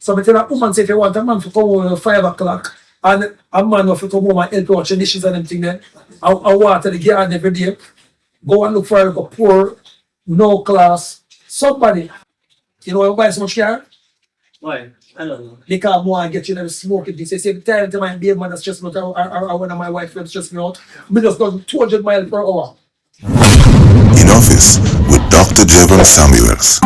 So I tell a woman, say if you want a man to come home at 5 o'clock, and a man will come home and help you watch the dishes and everything then, I water the garden every day, go and look for a poor, no class, somebody. You know why I buy so much car? Why? I don't know. Because I want to get you to smoking this. They say, time to my baby mother stress me out, or one of my wife friends stress me out. I just go 200 miles per hour. In Office with Dr. Jevon Samuels.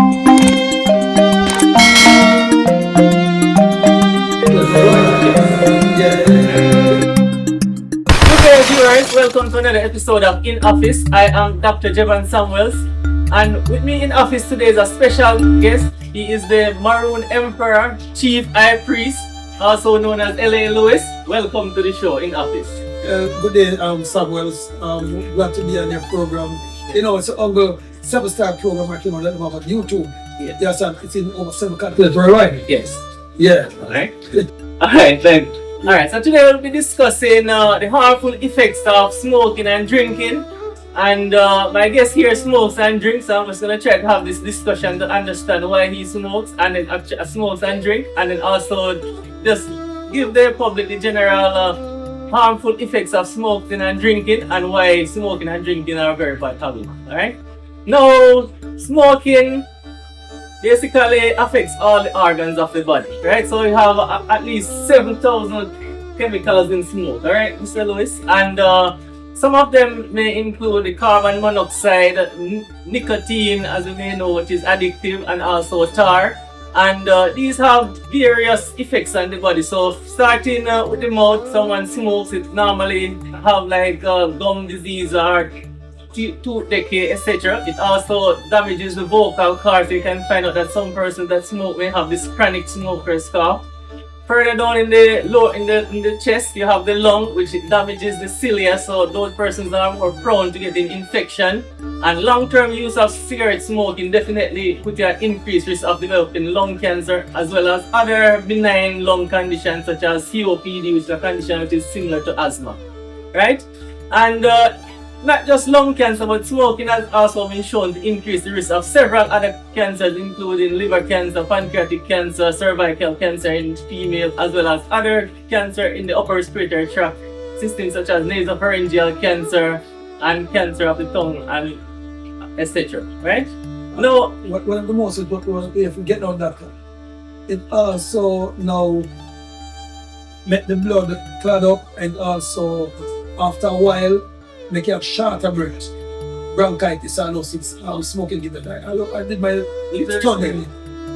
Good day, viewers. Welcome to another episode of In Office. I am Dr. Jevon Samuels, and with me in office today is a special guest. He is the Maroon Emperor, Chief High Priest, also known as L.A. Lewis. Welcome to the show, In Office. Good day, Samuels. Glad to be on your program. You know, it's an over 7-star program I came on YouTube. Yes, and it's in over 7 countries, right? Yes. Yeah. Alright. Alright, then. Alright, so today we'll be discussing the harmful effects of smoking and drinking. And my guest here smokes and drinks, so I'm just going to try to have this discussion to understand why he smokes and then smokes and drink, and then also just give the public the general harmful effects of smoking and drinking and why smoking and drinking are very bad habits. Alright? Now, smoking basically affects all the organs of the body, right? So you have at least 7,000 chemicals in smoke, alright, Mr. Lewis? And some of them may include the carbon monoxide, nicotine, as you may know, which is addictive, and also tar. And these have various effects on the body. So starting with the mouth, someone smokes, it normally have like gum disease or tooth decay, etc. It also damages the vocal cords. So you can find out that some persons that smoke may have this chronic smoker's cough. Further down in the chest, you have the lung, which damages the cilia, so those persons are more prone to getting infection. And long-term use of cigarette smoking definitely put you at increased risk of developing lung cancer, as well as other benign lung conditions such as COPD, which is a condition which is similar to asthma, right? And not just lung cancer, but smoking has also been shown to increase the risk of several other cancers, including liver cancer, pancreatic cancer, cervical cancer in females, as well as other cancer in the upper respiratory tract system, such as nasopharyngeal cancer and cancer of the tongue, and etc. Right? Now, one of the most important, if we get on that, it also now make the blood clot up, and also after a while make you have shorter breath, bronchitis, and those things. Smoking give it. I did my study.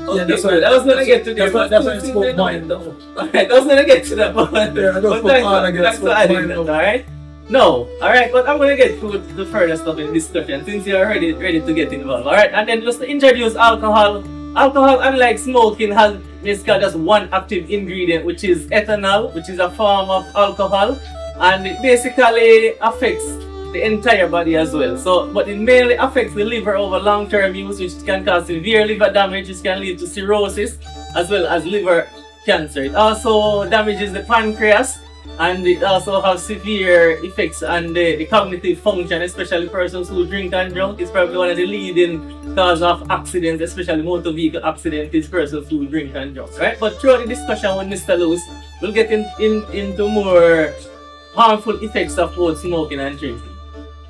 Yeah, that's right. I was gonna get to that. That's why I spoke mine though. Alright, I was gonna get to that one. Yeah, I don't spoke mine again. Thanks for adding that, alright? No, alright, but I'm gonna get to the further stuff in discussion since you're ready to get involved. Alright, and then just to introduce alcohol. Alcohol, unlike smoking, has basically just one active ingredient, which is ethanol, which is a form of alcohol, and it basically affects the entire body as well. So, but it mainly affects the liver over long-term use, which can cause severe liver damage, which can lead to cirrhosis as well as liver cancer. It also damages the pancreas, and it also has severe effects on the cognitive function, especially persons who drink and drunk. It's probably one of the leading cause of accidents, especially motor vehicle accidents, is persons who drink and drunk, right? But throughout the discussion with Mr. Lewis, we'll get into more harmful effects of both smoking and drinking.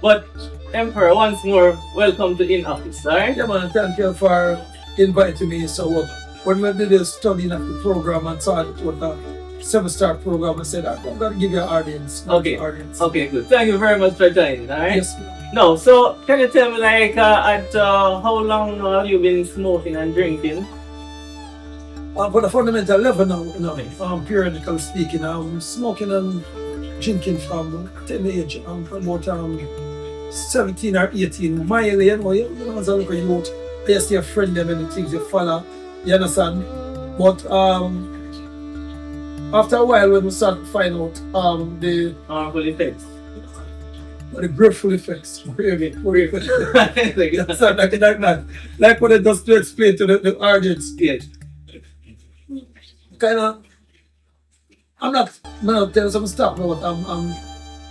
But Emperor, once more, welcome to In Office, alright? Yeah, man, thank you for inviting me. So when we did the studying of the program and saw it was a 7-star program, I said, I'm going to give you an audience. Okay. Audience. Okay, good. Thank you very much for joining, alright? Yes. No, so can you tell me like how long have you been smoking and drinking? For the fundamental level now, periodically speaking, I'm smoking and drinking from 10 age. I'm from about 17 or 18, mildly, you know, as a little youth, I used to have friend them and the things you follow, you understand? But after a while, when we start to find out the harmful effects, the grateful effects, really, like what I just to explain to the audience. yes. Kind of, I'm not telling some stuff, but I'm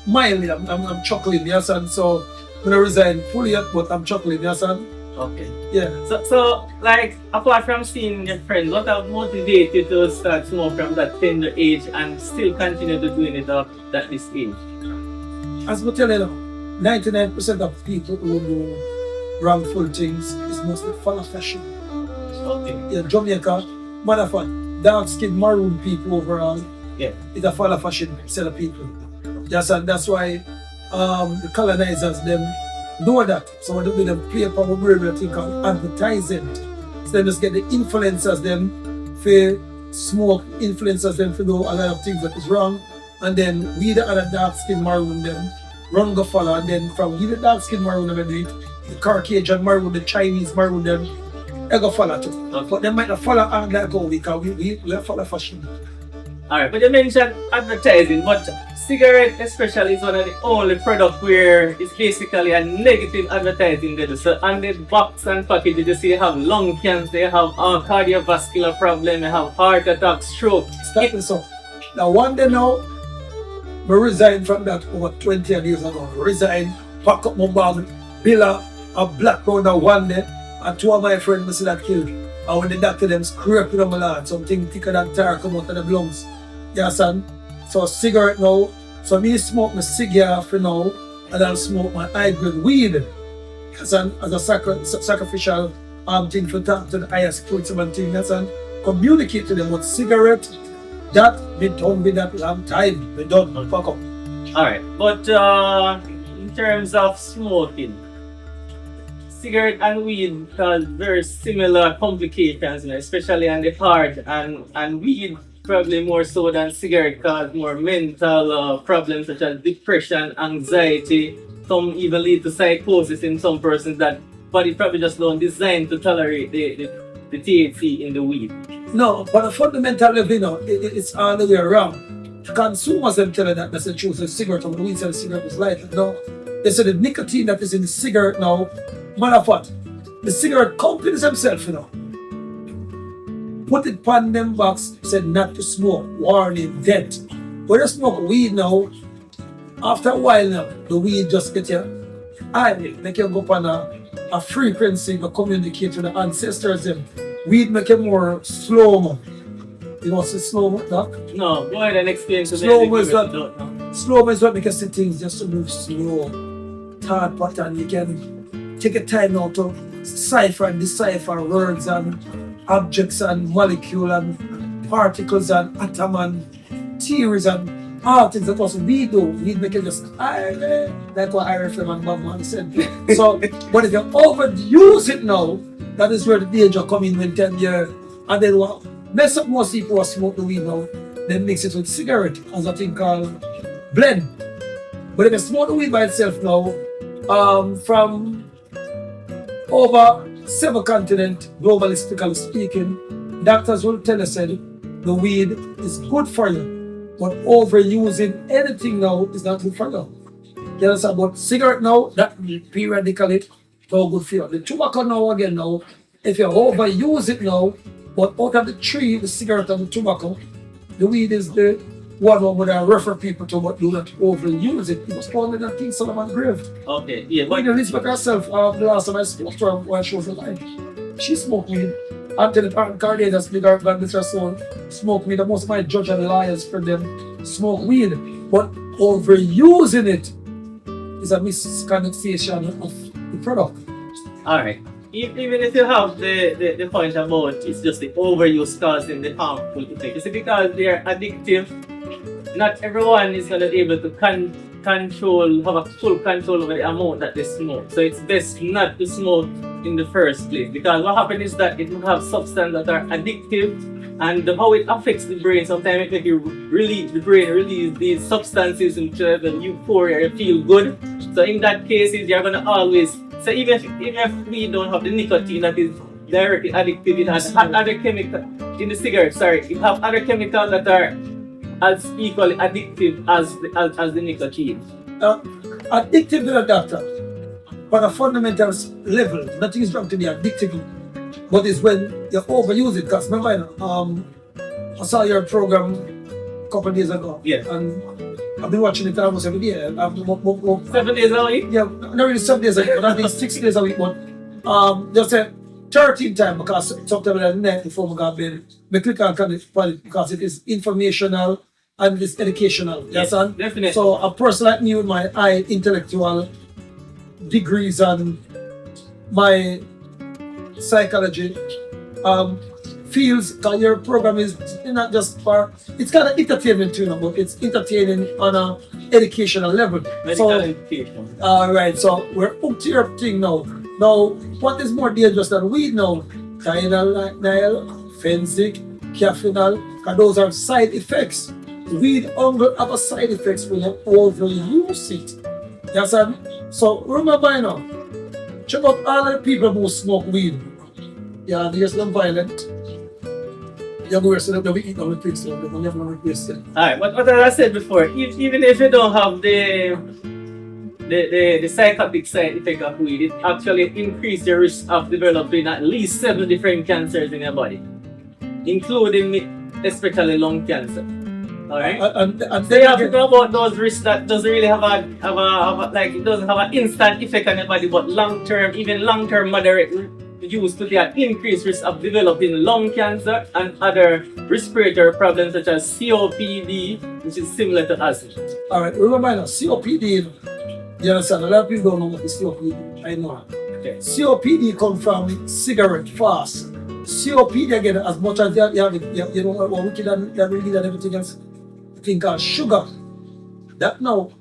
mildly, I'm chuckling, yes, and so I'm gonna resign fully yet, but I'm chuckling, yes, and Okay. Yeah. So like apart from seeing your friends, what have motivated you to start smoke from that tender age and still continue to doing it up at this age? As we tell you now, 99% of people who do wrongful things is mostly follow fashion. Okay. Yeah, Jamaica, matter of fact, dark skinned maroon people overall, Yeah. it's a follow fashion set of people. Yes, and that's why the colonizers them know that. So what they do, them play upon a weird thing called advertising. So they just get the influencers them for smoke, influencers them for do a lot of things that is wrong. And then we the other dark skin maroon them run go follow, and then from we the dark skin maroon them do it, the Caucasian maroon, the Chinese maroon them they go follow too. Okay. But they might not follow on like go because we follow fashion. Alright, but you mentioned advertising, but cigarette especially is one of the only product where it's basically a negative advertising there. So on the box and package you see you have lung cancer, you have cardiovascular problem, you have heart attack, stroke. Start this up. Now one day now, I resigned from that over 20 years ago. Resign, pack up my bag, bill a black powder one day, and two of my friends me see that killed. And when the doctor them scrape it on my land, something thicker than tar come out of the lungs. You understand? So cigarette now, so me smoke my cigar for now, and I'll smoke my high-grade weed. As a sacrificial thing for talk to the highest spirits and thing, that's and communicate to them what cigarette, that we done with that long time. We done, fuck up. Alright, but in terms of smoking, cigarette and weed cause very similar complications, especially on the heart, and weed probably more so than cigarette cause more mental problems such as depression, anxiety, some even lead to psychosis in some persons that body probably just don't designed to tolerate the THC in the weed. No, but the fundamental level, you know, it's all the way around. Consumers them tell you that that's the truth of cigarette, and the weed said the cigarette was lighter. No, they say the nicotine that is in the cigarette now, matter of fact, the cigarette companies themselves, you know, put it on them box, said not to smoke, warning, death. When you smoke weed now, after a while now, the weed just get you high, make you go up on a frequency to communicate with the ancestors. Them. Weed make you more slow-mo. You know what's slow-mo, Doc? No, go ahead and explain to me. Slow-mo is what, slow-mo is what make you see things just to move slow. Third pattern, you can take a time now to cipher and decipher words and objects and molecules and particles and atom and theories and all things that was we do. We make it just like what IRFM and Bob Marley said. So, but if you overuse it now, that is where the danger come in when 10 years. And then what mess up most people who smoke the weed now, they mix it with cigarette as a thing called blend. But if you smoke the weed by itself now, from over 7 continents, globalistically speaking, doctors will tell us that the weed is good for you, but overusing anything now is not good for you. You understand? But cigarette now, that periodically, no good for you. The tobacco now again now, if you overuse it now, but out of the three, the cigarette and the tobacco, the weed is the one would I refer people to, but do not overuse it. It was found in a King Solomon grave. Okay, yeah. When Elizabeth herself, the last time I spoke to her while she was alive, she smoked weed. Until the parent Cardias, the God bless her soul, smoked weed. Most of my judge and lawyers for them smoke weed. But overusing it is a misconnotation of the product. Alright. Even if you have the point about it's just the overuse causing the harmful effect, it's because they are addictive. Not everyone is going to be able to have a full control over the amount that they smoke. So it's best not to smoke in the first place, because what happens is that it will have substances that are addictive, and how it affects the brain, sometimes it makes the brain release these substances into the euphoria, you feel good. So in that case, you're going to always, so even if we don't have the nicotine that is directly addictive, it has other chemicals in the cigarette, it have other chemicals that are as equally addictive as the nicotine. Addictive to the doctor, but a fundamental level, nothing is wrong to be addictive, but it's when you overuse it. Because remember, I saw your program a couple of days ago, yeah, and I've been watching it almost every day. 7 days a week? Yeah, not really 7 days a week, but I think 6 days a week. But just a 13 times because sometimes at night before we got bed, we click on it because it is informational and it is educational. Yes, and definitely. so a person like me with my high intellectual degrees and my psychology feels that your program is not just for it's kind of entertainment too, but it's entertaining on a educational level. Medical education. Alright, so we're up to your thing now. Now, what is more dangerous than weed now? Cyanide, fensic, caffeinol, because those are side effects. Weed only have a side effects when you overuse it. You understand? So remember now, check out all the people who smoke weed. Yeah, there's them violent. You're going to say that we eat all the things, so we never replace them. Alright, but what I said before, even if you don't have the psychotic side effect of weed, it actually increases your risk of developing at least 7 different cancers in your body, including especially lung cancer. Alright? And So you have to know about those risks that doesn't really have a like it doesn't have an instant effect on your body, but even long term moderate use to the increased risk of developing lung cancer and other respiratory problems such as COPD, which is similar to asthma. Alright, remember now, COPD, you understand, a lot of people don't know what is COPD. I know. Okay. COPD comes from cigarette fast. COPD again, as much as you have it, you know what wicked and really and everything else, a thing called sugar. That now,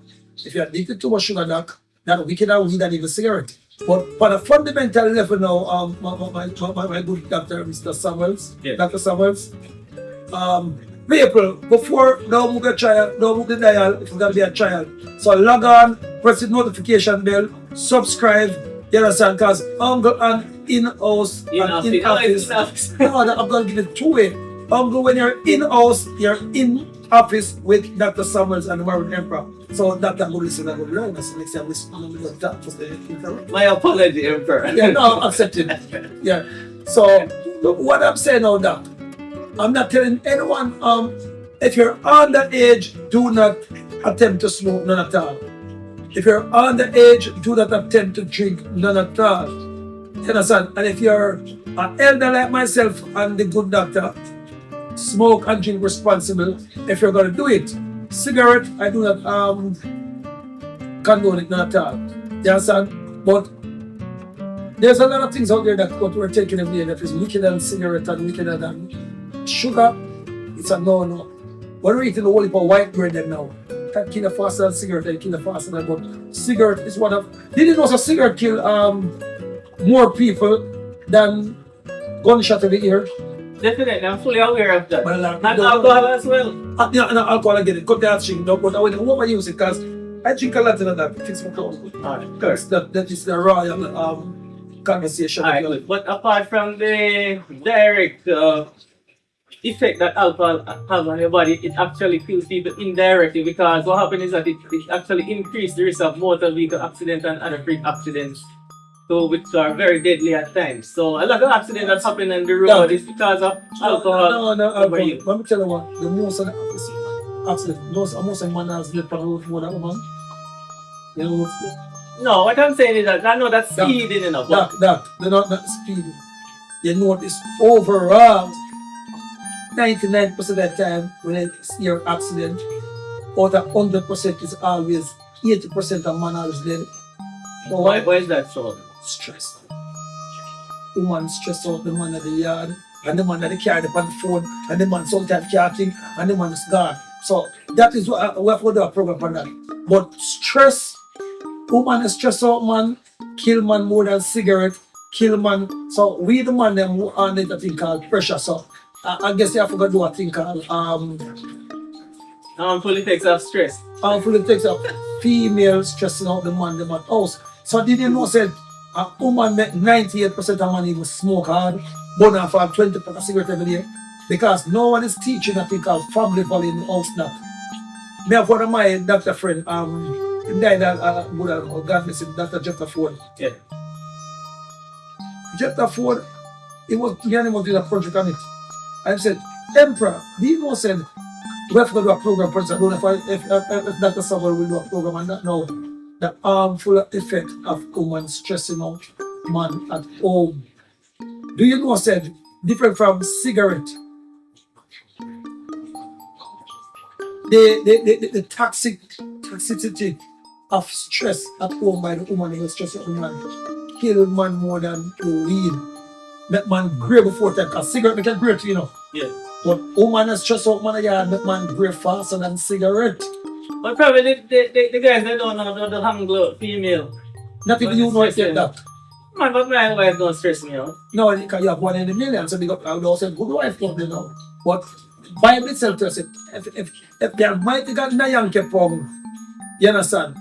if you're addicted to much sugar, that wicked and weed and even cigarette. But on a fundamental level now, my good doctor, Mr. Samuels, Yes. Dr. Samuels, people, before now we get trial, now we get dial, if we're gonna be a trial. So log on, press the notification bell, subscribe, you understand, because Uncle and in-house and in-office. No, I'm gonna give it two-way. Uncle, when you're in-house, you're in office with Dr. Samuels and the Marine Emperor. So Dr. will listen and will learn. That's the next time we listen to that. My apology, Emperor. Yeah, no, I'm accepting. Yeah. So look, what I'm saying now, Doc, I'm not telling anyone, if you're underage, do not attempt to smoke, none at all. If you're underage, do not attempt to drink, none at all. You understand? And if you're an elder like myself and the good doctor, smoke and drink responsible if you're going to do it. Cigarette, I do not condone it, not at all. You understand? But there's a lot of things out there that what we're taking every day that is wickeder than cigarette and wickeder than sugar. It's a no-no. We're eating the whole heap of white bread them now. That kill faster than cigarette, they kill faster than, but cigarette is one of. Did you know a cigarette kill more people than gunshot in the ear? Definitely, I'm fully aware of that. Well, Not alcohol as well. Yeah, no, alcohol I get it. Cut that drink, no, but I would overuse it because I drink a lot of that. Fix my clothes. Alright, Because that is the royal conversation. Alright, good. But apart from the direct effect that alcohol has on your body, it actually kills people indirectly because what happens is that it actually increases the risk of motor vehicle accidents and other freak accidents, so which are very deadly at times. So a lot of accidents that happen on the road is because of alcohol. No, alcohol. Let me tell you what, the most of the accident, most of the man has lived on the road more than a man. You know what's good? No, what I'm saying is that I know that's speeding enough. They're not speeding. You know this overall. 99% of the time when it's your accident, out of 100% is always 80% of man is dead. Why is that so? Stress. The man stress out the man at the yard, and the man that carry on the phone, and the man sometimes can't think, and the man is gone. So that is what we have to do a program on that. But stress, woman is stress out man, kill man more than cigarette, kill man. So we the man them on it a thing called pressure. So I guess you have to go do a thing called harmful effects of stress. Harmful effects of female stressing out the man house. So did you know said a woman make 98% of man even smoke hard, burn off 20% cigarette every day? Because no one is teaching a thing called family value in the house now. Me have one of my doctor friend, he died God bless him, Dr. Jeff Ford. Yeah. Jeff Ford, he was doing a project on it. I said, Emperor, do you know said we have to do a program, for example, if Dr. Samuel will do a program on that now, the harmful effect of women stressing out man at home. Do you know, said, different from cigarette? The toxicity of stress at home by the woman, the stress of the man, kill man more than the weed. Make man grey before that, because cigarette make it great, you know. Yeah. But woman is stress out man, yeah, make man grey faster than cigarette. But probably the guys that don't know the handle female. Not even you know it like that. Man, but my wife don't stress me out. No, because you have 1 in a million, so they got I would also say good wife from you know. But Bible itself tells it, if the Almighty God na yang kepong, you understand?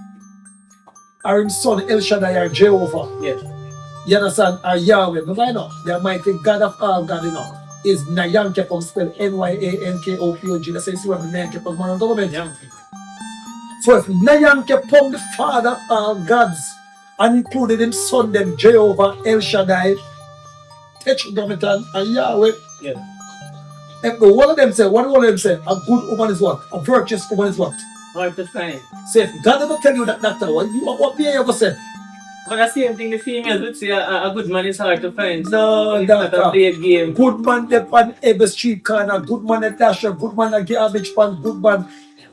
Or his son El Shaddai or Jehovah. Yeah. You understand? Or Yahweh. But I know the Almighty God of all God, you know, is Nayan Kepong spelled Nyankopong. That's why it's Nayan Kepong moral government. Yeah. So if Nayan Kepong, the father of all gods, and included him son them Jehovah, El Shaddai, Tetragrammaton, and Yahweh. Yeah. If the one of them say, what one of them say, a good woman is what? A virtuous woman is what? Hard to find. So if God ever tell you that, doctor, what be you ever say? But the same thing the females would say a good man is hard to find. So it's Doctor, not a play game. good man there on every street corner, good man at Dasher, good man at garbage pan, good man.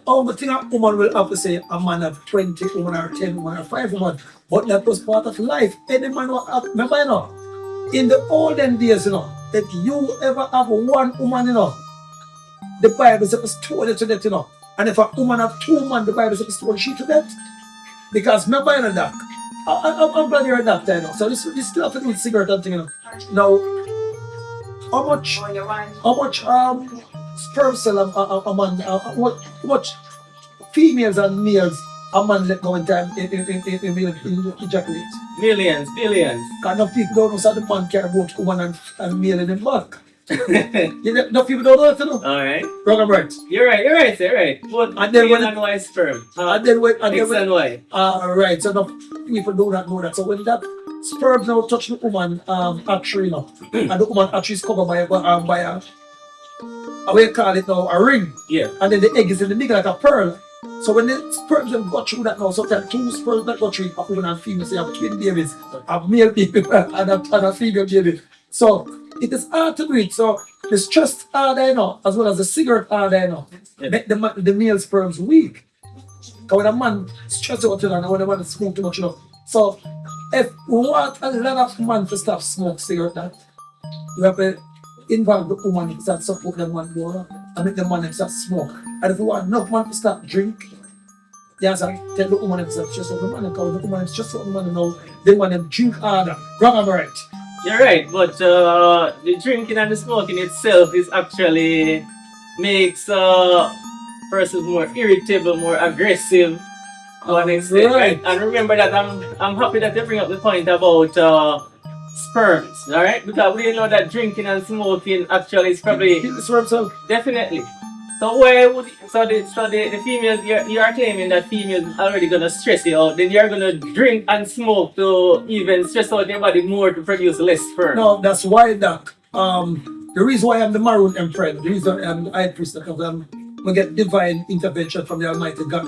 All the thing a woman will have to say, a man have 20 women or 10 women or 5 women. But that was part of life. Any man will have, remember, you know, in the olden days, you know, if you ever have 1 woman, you know, the Bible says it's told it to that, you know. And if a woman have 2 men, the Bible says it's told she to that. Because remember, you know, that. I'm glad you're a doctor, you know. So this still have to do with cigarette and thing, you know. Now, how much sperm cell a man, how much females and males a man let go in time in ejaculate? Millions, billions. Because enough people don't know so the man care both woman and male in the back. Enough people don't know that, you know. Alright. Wrong, I'm right. You're right. But And then when male and Y sperm. And then when X and Y. right, so enough people do not know that. So when that sperm now touch the woman artery, you know, and the woman artery is covered by a we call it now a ring. Yeah. And then the egg is in the middle like a pearl. So when the sperms them go through that now, sometimes 2 sperms that go through a woman and female, so you have twin babies, a male baby and a female baby. So it is hard to do it. So the stress harder, you know, as well as the cigarette harder, you know, make the male sperms weak. Because when a man stress out, you know, and when a man smoke too much, you know. So if we want a lot of men to stop smoke cigarette, that you have to involve the woman to start support them one more and make the man to start smoke. And if you want enough man to start drink, you have to tell the woman to start stress out the man, because the woman is just out the man, you know, they want them drink harder. Wrong, am I right? You're right, but the drinking and the smoking itself is actually makes persons more irritable, more aggressive to an extent, right? And remember that I'm happy that you bring up the point about sperms, alright? Because we know that drinking and smoking actually is probably Kill the sperm cell. definitely. So where would the females you are claiming that females already gonna stress you out, then you're gonna drink and smoke to even stress out your body more to produce less sperm. No, that's why that the reason why I'm the Maroon Emperor, the reason I'm the high priest, because I get divine intervention from the Almighty God.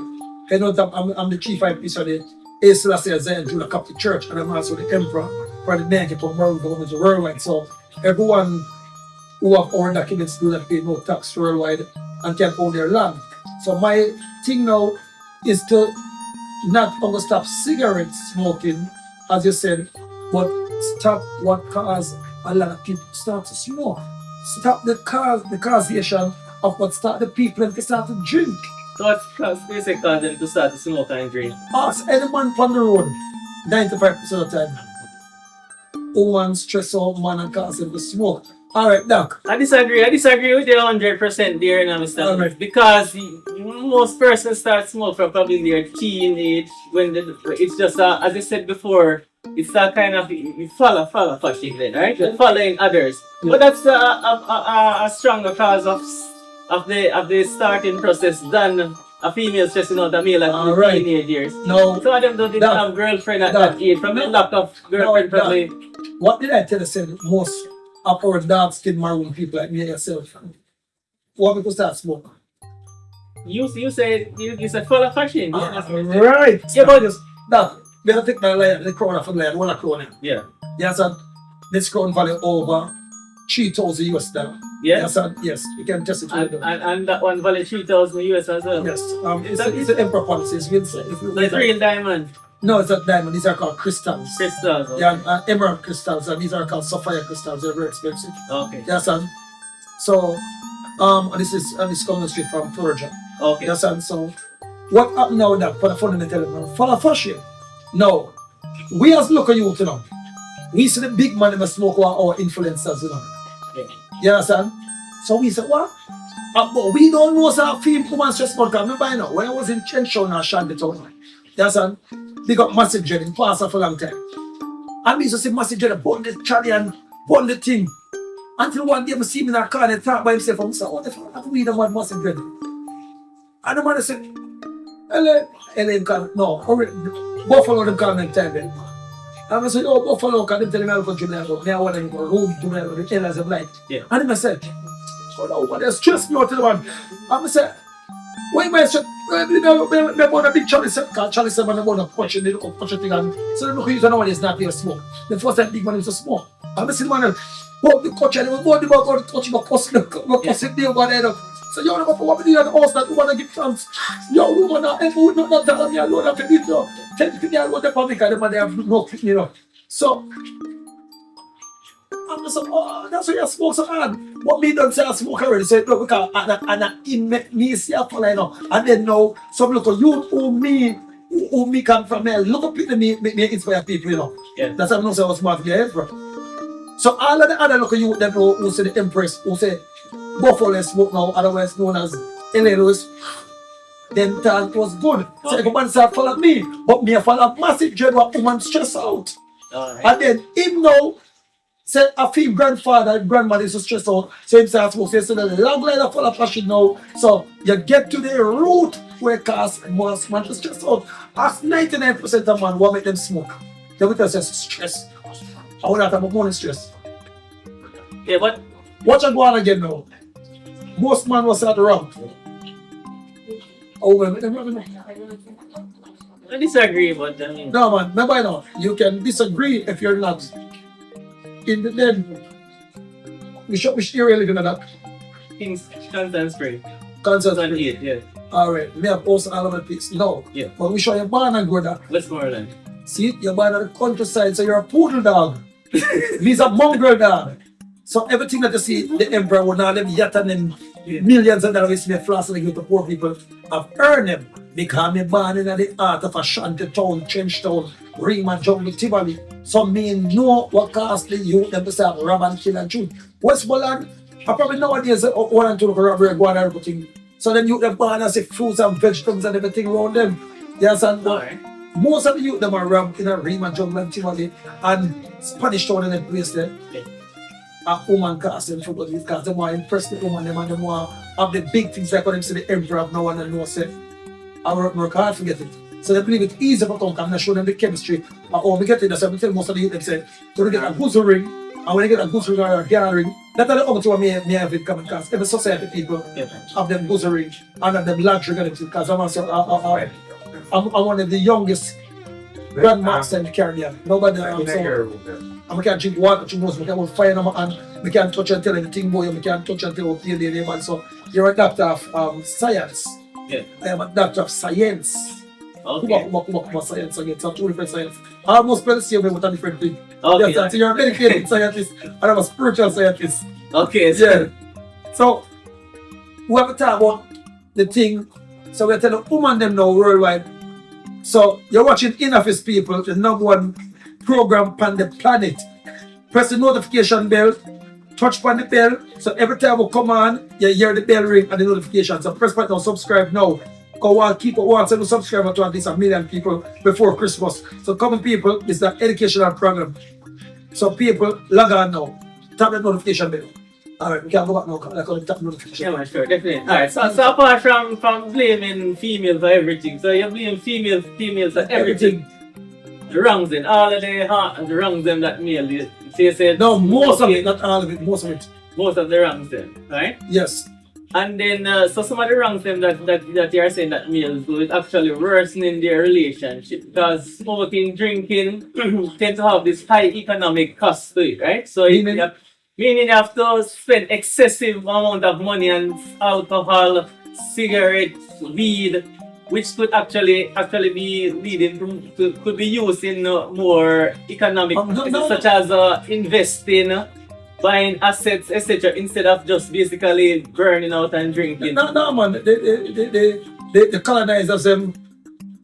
You know that I'm the chief high priest of the A. Zion Judah Catholic Church, and I'm also the emperor for the Nankipo Maroon government worldwide. So everyone who have owned documents do not pay no tax worldwide and can own their land. So my thing now is to not only stop cigarette smoking, as you said, but stop what cause a lot of people start to smoke. Stop the causation of what start the people to start to drink. So what's basic cause them to start to smoke and drink? Ask any man on the road, 95% of the time, woman stress out man and cause them to smoke. Alright, Doc. I disagree with you 100% there, you know, Mr. Alright. Because most persons start smoke from probably their teenage when it's just as I said before, it's that kind of you follow fashion then, right? You're following others. Yeah. But that's a stronger cause of the starting process than a female stressing out a male at Alright. teenage years. No. Some of them don't even Doc. have girlfriend at Doc. that age. Probably a lot of girlfriend Doc. probably. What did I tell you? Said most of our dark skinned maroon people like me and yourself. What people start smoking? You said follow fashion. Yeah, that's what you said. Right. Yeah, but Doc, better take my lion, the crown off the lion, one crown. yeah. Yes, and this crown value over $3,000 US. Yeah. Yes, and yes, you can test it. And that one value 3,000 US as well. Yes, it's an emperor policy. It's Like real diamond. no, it's not diamond. These are called crystals. Crystals. Okay. Yeah, emerald crystals, and these are called sapphire crystals. They're very expensive. Okay. Yes, and so and this comes straight from Georgia. Okay. Yes, and so what happened now with that for the fundamental for the fashion? No, we as local youth, we see the big man in the smoke our influencers, Yeah. You understand? So we said, what? But we don't know how film woman stress about. Remember, when I was in Chenshon and Shantytown, you understand? They got massive dread in Pastor for a long time. And we used to see massive dread burn the charlie and burn the thing. Until one day I see him in a car and he talk by himself and say, what the fuck we the man massive dread? And the man said, Buffalo them call me time then. And I said, oh, Buffalo, can them tell me how to country I want to go road to me, the elders of light. Yeah. And I said, oh no, what they stress me out to the man. And I said, why am I stressed? Me born a big Charlie said, because Charlie said, man, I want to punch and they look up, punch a thing. And so they look at you and nowadays not be smoke. The first time big man used to smoke. And I said, man, but the coach and they were going to touch my cousin there over there. So you know what we do at the house that we want to give chance. Yo, we want to not tell me alone after this. Tell me alone the public and the man they have no So I'm just oh, that's why you smoke so hard. What me done say I smoke already. Say no, because and in me see a follow, and then now some look at you who me come from there. Look up at me inspire people, Yeah. That's how I know say I was smart to be emperor. So all of the other look at you them who say the empress, who say Buffalo smoke now, otherwise known as Eleros. Them talk was good. So everyone start follow me, but me follow massive dread what woman stress out. Alright. And then him now say a few grandfather and grandmother is stress out. So him start smoke. So the long line of follow fashion now. So you get to the root where cause most man to stress out. Ask 99% of man what make them smoke. They will tell us stress. I want to have morning stress. Yeah, but Watch and go on again now. Most man was at the wrong. Oh, I disagree, but I mean. no man, remember now, you can disagree if you're not in the then we should really gonna that King's Constant Spring. concert. 28, yeah. Alright, me have post all of the piece. No. Yeah. But we show you born and go that. Westmoreland. See, you're born on the countryside, so you're a poodle dog. He's a mongrel dog. So everything that you see, the emperor would not them yacht and them millions of dollars me floss and give to poor people. I've earned them because me born in the art of a shanty town, trench town, Riemann, Jungle, Tivoli. So me know what cost the youth them to say rob and kill and shoot. Westmoreland, I probably nowadays 1 and 2 look robbery and go on and everything. So then youth them born and say fruits and vegetables and everything around them. Yes, and Alright. most of the youth them are robbed in a Riemann, Jungle, and Tivoli and Spanish town in the place there. Yeah. A woman cast them for because they want to impress the woman, them and they want to have the big things like when them see the emperor of no one and no say, I work hard to get it. So they believe it's easy for them and I show them the chemistry. We get it, that's why I tell most of the youth them say, so they get a goose ring, and when they get a goose ring or a girl ring, that's the other two me have it coming because every society people have them goose ring and have them large ring because I'm one of the youngest grandmasters in the Caribbean. Nobody I can't drink water, drink nose, I can't fire in my hand, I can't touch until anything boy, I can't touch until I feel the man. So you're a doctor of science. Yeah. I am a doctor of science. Okay. Science again, so two different science. I almost spell the same way with a different thing. Okay. Yes, so you're a medical scientist and I'm a spiritual scientist. Okay. Yeah. So we have to talk about the thing. So we're telling women them now worldwide. So you're watching In Office People, the number one program on the planet. Press the notification bell, touch on the bell, so every time we come on, you hear the bell ring and the notification. So press button, subscribe now. Go on, keep it on, so subscribe to at least 1 million people before Christmas. So coming people, it's the educational program. So people, log on now. Tap the notification bell. Alright, we can go back now. I can tap the notification. Yeah, man, sure, definitely. Alright, so apart from blaming female for everything, so you blame females for everything. The wrongs in all of the wrongs them that male you say No, most of it, not all of it, most of it. most of the wrongs then, right? Yes. And then, so some of the wrong things that you are saying that males do is actually worsening their relationship because smoking, drinking tend to have this high economic cost to it, right? So meaning you have to spend excessive amount of money on alcohol, cigarettes, weed, which could actually be leading to could be used in more economic such as investing, buying assets, etc., instead of just basically burning out and drinking. No, man. The colonizers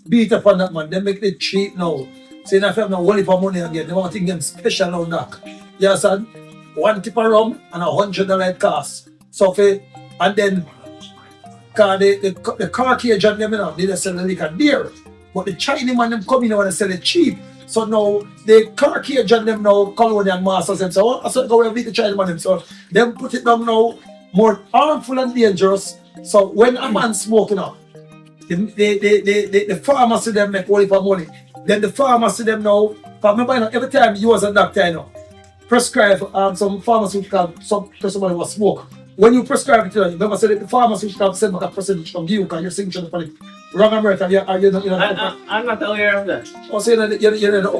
beat up on that, man. They make it cheap now. So if you have no money for money again, they want to think them special on that. Yes, son. One tip of rum and $100 cost. So and then cause the Caucasian them, they just sell the liquor dear. But the Chinese man them come in and want to sell it cheap. So now the Caucasian them now colonial masters them. So I said go and beat the Chinese man them. So them put it down now more harmful and dangerous. So when a man smoking up, the pharmacy them make only for money. Then the pharmacy them now, remember every time you was a doctor, prescribe some pharmaceutical, some somebody was smoke. When you prescribe it to them, remember say the pharmaceutical send back a percentage from you because you're signature for it. Wrong America, I'm not aware of that. Oh, so you're in the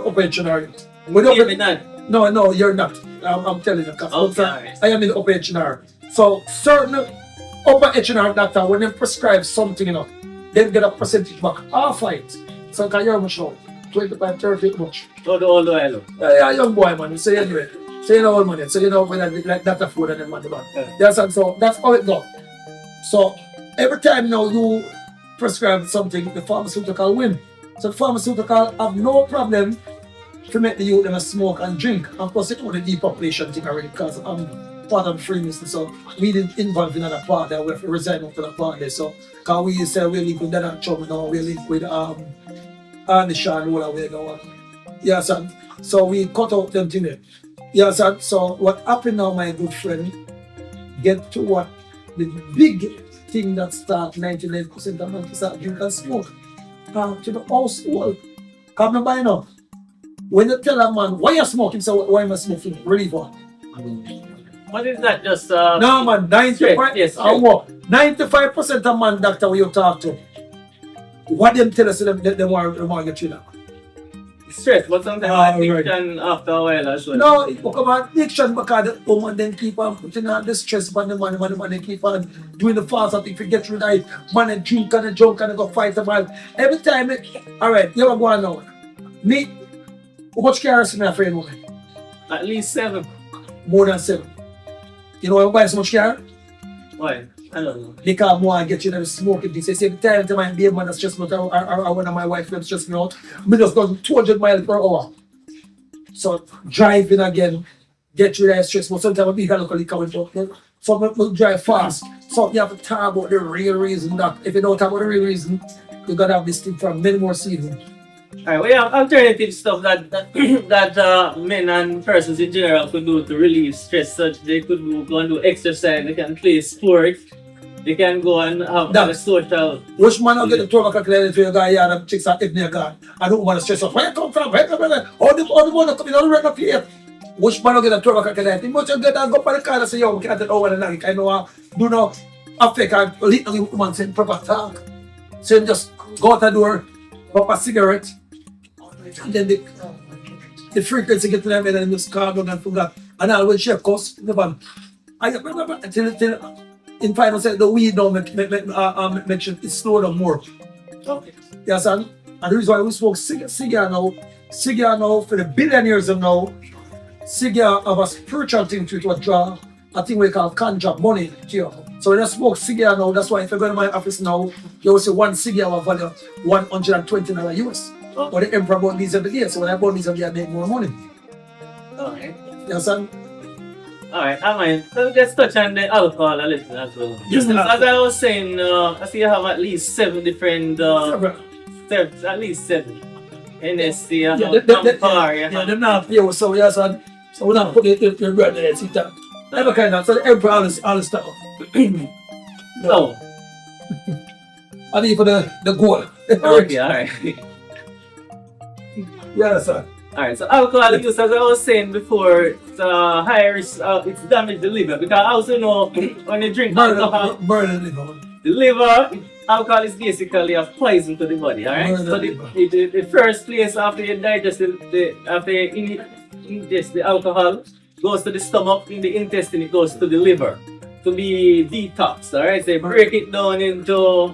open scenario. No, you're not. I'm telling you. Okay. I am in the open scenario. So certain upper HNR doctor, when they prescribe something, they get a percentage back. Half it. So can you how much now? 25, 30 much. Oh, the old oil. Yeah, young boy, man. So anyway. So you know all money. So you know when I like that the food and then money back. Yes, and so that's how it goes. So every time now you prescribe something, the pharmaceutical win. So the pharmaceutical have no problem to make the youth them smoke and drink. And plus it was the depopulation thing already because I'm part of the free minister. So we didn't involve in another part there. We have to resign up to that part there. So because we say we live with that trouble now, we live with Andy Sean all the way going. Yes, and so we cut out them thing there. Yes, and so what happened now, my good friend, get to what the big thing that start 99% of men start drink and smoke. To the household. Come remember, when you tell a man why you're smoking, so why am I smoking? Really for? What is that? Just no, man, 95% of man doctor when you talk to, what them tell us they want to get you now. Stress, but sometimes addiction after a while as well. No, it become addiction because the woman then keep on putting on the stress on the man, they keep on doing the fast I think to get rid of it. Man and drink and drunk and go fight about. Every time alright, you ever go on now? Me, how much cars in my friend woman? At least 7. More than 7. You know why I buy so much car? Why? I don't know. Because more I get you know smoking things. Every time my baby man that's just me out or one of my wife that's just me out, me just go 200 miles per hour. So driving again, get rid of stress, but sometimes I be locally coming from. So I drive fast. So you have to talk about the real reason that if you don't talk about the real reason, you gotta have this thing for many more seasons. Alright, we have alternative stuff that men and persons in general could do to relieve stress, such they could go and do exercise, they can play sports, they can go and have a social. Which man will get the 12 o'clock later to your guy and chicks are evening God. I don't want to stress off. Where you come from? All the one that come in all right up here. Which man will get the 12 o'clock later? You must get and go by the car and say, yo, we can't get over the night. I know do not affect a little woman saying proper talk. So you just go out the door, pop a cigarette. And then the frequency get to them and then just calm down and forgot. And I will share cost the van. I remember until in final say the weed now make sure it slow down more. Okay. Yes, and the reason why we smoke cigar now for the billionaires of now, cigar have a spiritual thing to it, what draw a thing we call conjure money to you. So when I smoke cigar now, that's why if you go to my office now, you will see one cigar will value $120 US. But the emperor bought these every day, so when I bought these every day, I make more money. Alright. Yes, and alright, I mean, let's touch on the alcohol a little as well. Yes, as I was saying, I see you have at least 7 different, at least 7. NSC, they're not here, so yes, and so we're not putting it in red there, see that. Every kind of, so the emperor all the stuff. No. And even the gold. Okay, alright. Yeah, sir. Alright, so alcohol use, as I was saying before, it's high risk, it's damage the liver. Because I also know when you drink alcohol, Burn the liver. the liver, alcohol is basically a poison to the body, alright? So the first place after you digest after you ingest the alcohol, goes to the stomach, in the intestine, it goes to the liver to be detoxed, alright? So you break it down into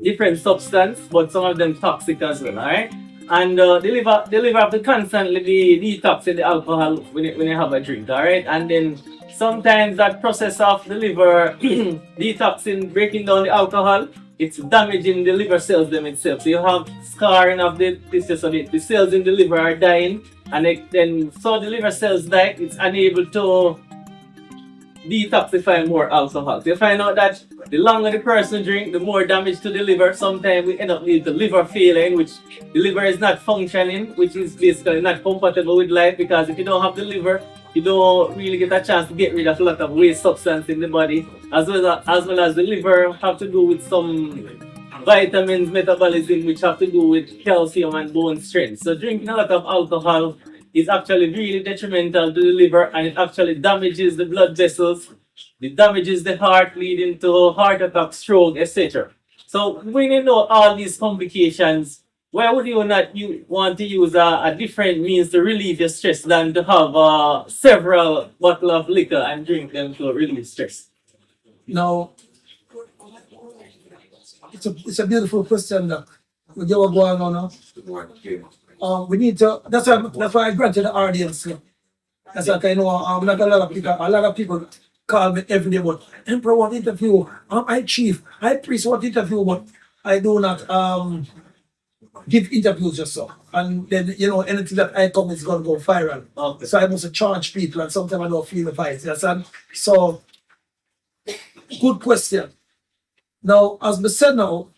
different substance, but some of them toxic as well, alright? And the liver have to constantly be detoxing the alcohol when you have a drink, alright? And then sometimes that process of the liver detoxing, breaking down the alcohol, it's damaging the liver cells them itself. So you have scarring of the cells in the liver are dying, and then so the liver cells die, it's unable to detoxify more alcohol. So you find out that the longer the person drink, the more damage to the liver. Sometimes we end up with the liver failure, in which the liver is not functioning, which is basically not compatible with life, because if you don't have the liver, you don't really get a chance to get rid of a lot of waste substance in the body, as well as the liver have to do with some vitamins metabolism, which have to do with calcium and bone strength. So drinking a lot of alcohol is actually really detrimental to the liver, and it actually damages the blood vessels, it damages the heart, leading to heart attack, stroke, etc. So when you know all these complications, why would you not want to use a different means to relieve your stress than to have several bottles of liquor and drink them to relieve stress? Now, it's a beautiful question that we were going on now. We need to. That's why I granted the audience. That's like I know. Like a lot of people call me every day, but Emperor want interview. I chief, I priest want interview, but I do not give interviews just so. And then anything that I come is gonna go viral. Okay. So I must charge people, and sometimes I don't feel the vibes. Yes, and so good question. Now, as we said now,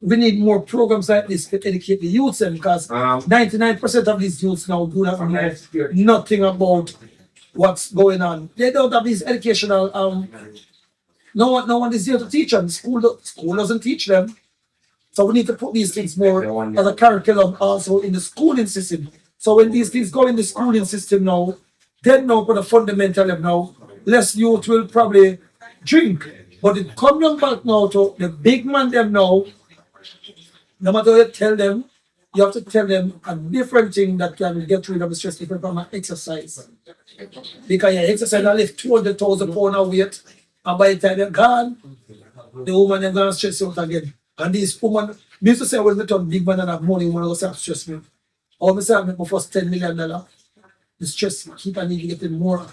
we need more programs like this to educate the youths, and because 99% of these youths now do not know nothing about what's going on. They don't have these educational no one is here to teach them. School doesn't teach them. So we need to put these things more as a curriculum also in the schooling system. So when these things go in the schooling system now, then now for the fundamental level now, less youth will probably drink. But it comes back now to the big man them now. No matter what you tell them, you have to tell them a different thing that can get rid of the stress different from exercise. Because your exercise I lift 200,000 pounds of weight, and by the time you're gone, the woman is gonna stress you out again. And these women, me used to say when we turn big man and have money, when I go start stress me. Or me say I make my first $10 million, the stress keep on getting more.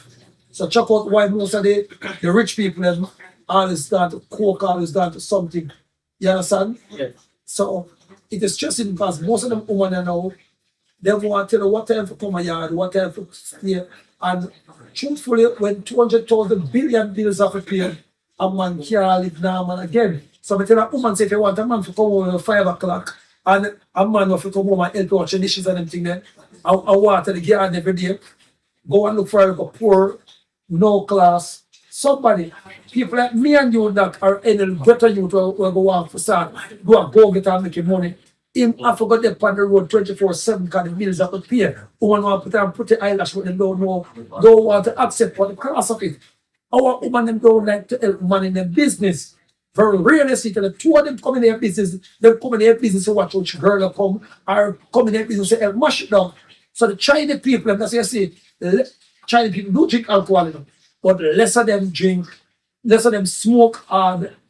So check out why most of the rich people them always start to coke, always start to something. You understand? Yes. So it is stressing because most of them women now, they want to tell you what time to come a yard, what time to stay. And truthfully, when 200,000 billion bills are prepared, a man can't live normal again. So I tell a woman, say if you want a man to come home at 5 o'clock, and a man will come home and help wash the dishes and everything then, and water the garden every day, go and look for a poor, no class, somebody, people like me and you that are in a better youth will go out for start, go get and make money. Him I forgot them on the road 24/7 because the bills are to pay. Woman want to put on pretty eyelash but they don't want to accept for the cost of it. Our woman them don't like to help man in their business. Very realistic, and the two of them come in their business, they come in their business to watch which girl will come, or come in their business to help mash it down. So the Chinese people, that's what you see, the Chinese people do drink alcohol, but less of them drink, less of them smoke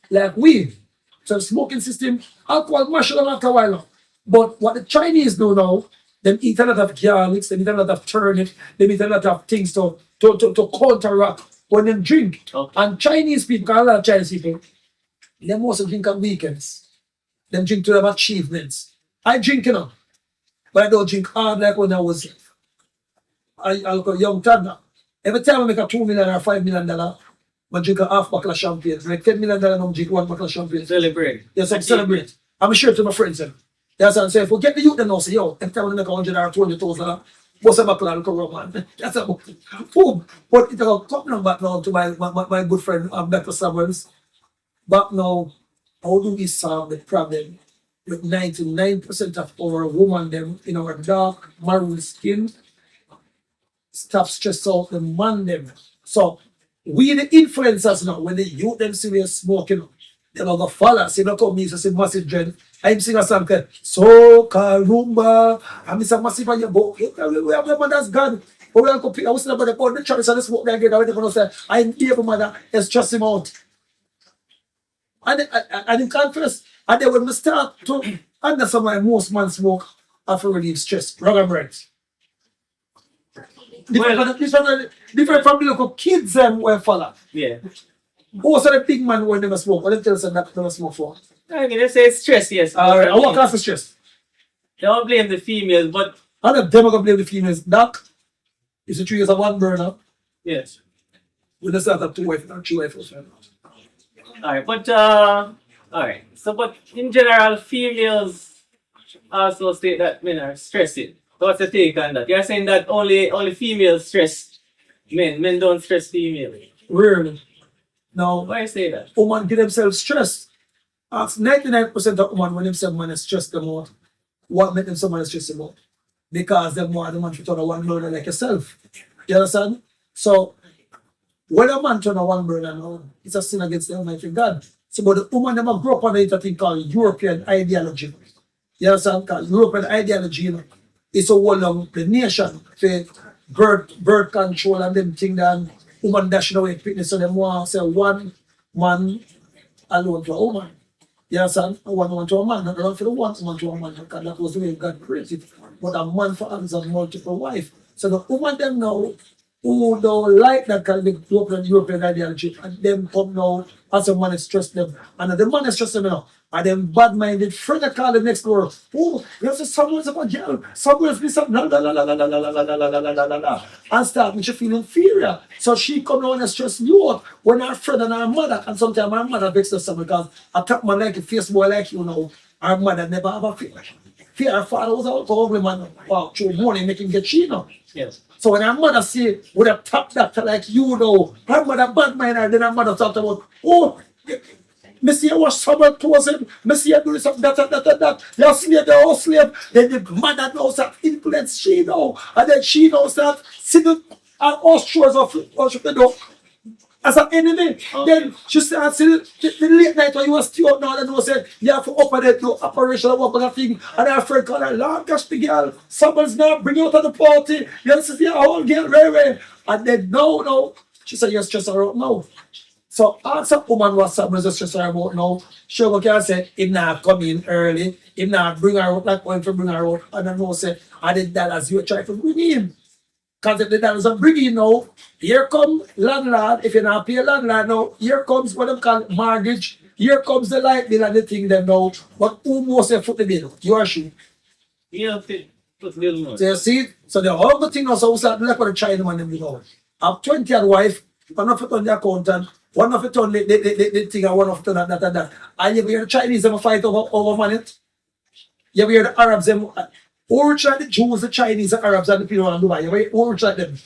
like weed. So the smoking system, alcohol mash it down after a while. But what the Chinese do now, they eat a lot of garlics, they eat a lot of turnip, they eat a lot of things to counteract when they drink. Okay. And Chinese people, a lot of Chinese people, they mostly drink on weekends. They drink to have achievements. I drink, but I don't drink hard like when I was a young toddler. Every time I make a $2 million or $5 million, I drink a half bottle of champagne. Like $10 million, I drink one bottle of champagne. Celebrate. Yes, I'm celebrating. I'm sure to my friends. That's what I'm saying. Forget the youth then now say, yo, every time I make 100 or 200,000, what's a bottle of alcohol, man? That's a boom. But it's a couple back now to my good friend, Dr. Samuels. But now, how do we solve the problem? with 99% of our women them in our dark maroon skin stop stress out the man them. So we the influencers now, when the youth them see we smoking, they don't go follow. See, look how me say massive dread. I'm singing a song called Soca Rumba. And Mr. Massive on your book. We have the man that's gone. But we have to pick. I was saying about the church and the smoke they get. They're going to say, I'm able mother, let's trust him out. And in confess, and then when we start to understand why most men smoke after relieve stress, rubber breaks. Different from the local kids were follow. Yeah. Most of the big man will never smoke. What they tell us that never smoke for? I mean, they say it's stress, yes. Alright, and what causes stress? They don't blame the females, but I don't them gonna blame the females. Doc, is the 3 years of one burner. yes. We just have 2 wives and 3 wives. Alright, but alright. So but in general females also state that men are stressing. So what's your take on that? You're saying that only females stress men. Men don't stress females. Rarely. Now, Why you say that? women get themselves stressed. Ask 99% of women when themselves man is stressed them out. What make them someone stress them out? Because them want the man to turn a one burner like yourself. You understand? So when a man turn a one burner now, it's a sin against the Almighty God. So but the woman them grow up on a thing called European ideology. You understand? Because European ideology, you know, it's a whole of the nation for birth control and them thing that woman dashing away fitness, so them want to say one man alone to a woman. You understand? A one woman to a man, not around for the one woman to a man, because that was the way God created. But a man for others and multiple wife. So the woman them now who don't like that kind of European ideology, and them come now as a man is stress them. And the man is stress them now. And them bad-minded friend that call them next door. Oh, you say someone's a girl, someone's be something, la la la la la la la la la la la la la, and start make you feel inferior. So she come down and stress you out when her friend and her mother, and sometimes her mother vexes herself because a top man like a face boy like you know, her mother never have a fear. Her father was out for every man. Wow, through morning making get she know. Yes. So when her mother say with a top doctor like you know, her mother bad mind her, then her mother talked about, oh, Monsieur was someone towards him, Monsieur do something that. You slave, the whole slave. Then the mother knows that influence she know. And then she knows that single and all shores of the door as an enemy. Then she said, the late night when you were still out now, and you said, you have to open the door, operation, work on that thing. And her friend called her, Lord gosh, the girl, someone's now bring you out of the party. You see, a whole girl, very. And then, no. She said, you're stressed her out now. So ask a woman what someone is stressed her about now. She can say, if not come in early, if not bring her out, like going to bring her out. And then no say, I did that as you try to bring him. Because if the dollars are bringing now, here come landlord. If you're not pay landlord now, here comes what they call mortgage. Here comes the light bill and the thing them now. But who most have foot the bill? You or she? Yeah, put the bill more. So you see? So the whole good thing also was that like what the China man them know. I have 20 and wife, one of it on the accountant, one of it on the thing, and one of it on that. And you hear the Chinese them fight over money. You hear the Arabs them. Or try the Jews, the Chinese, the Arabs, and the people in Dubai. Or try them.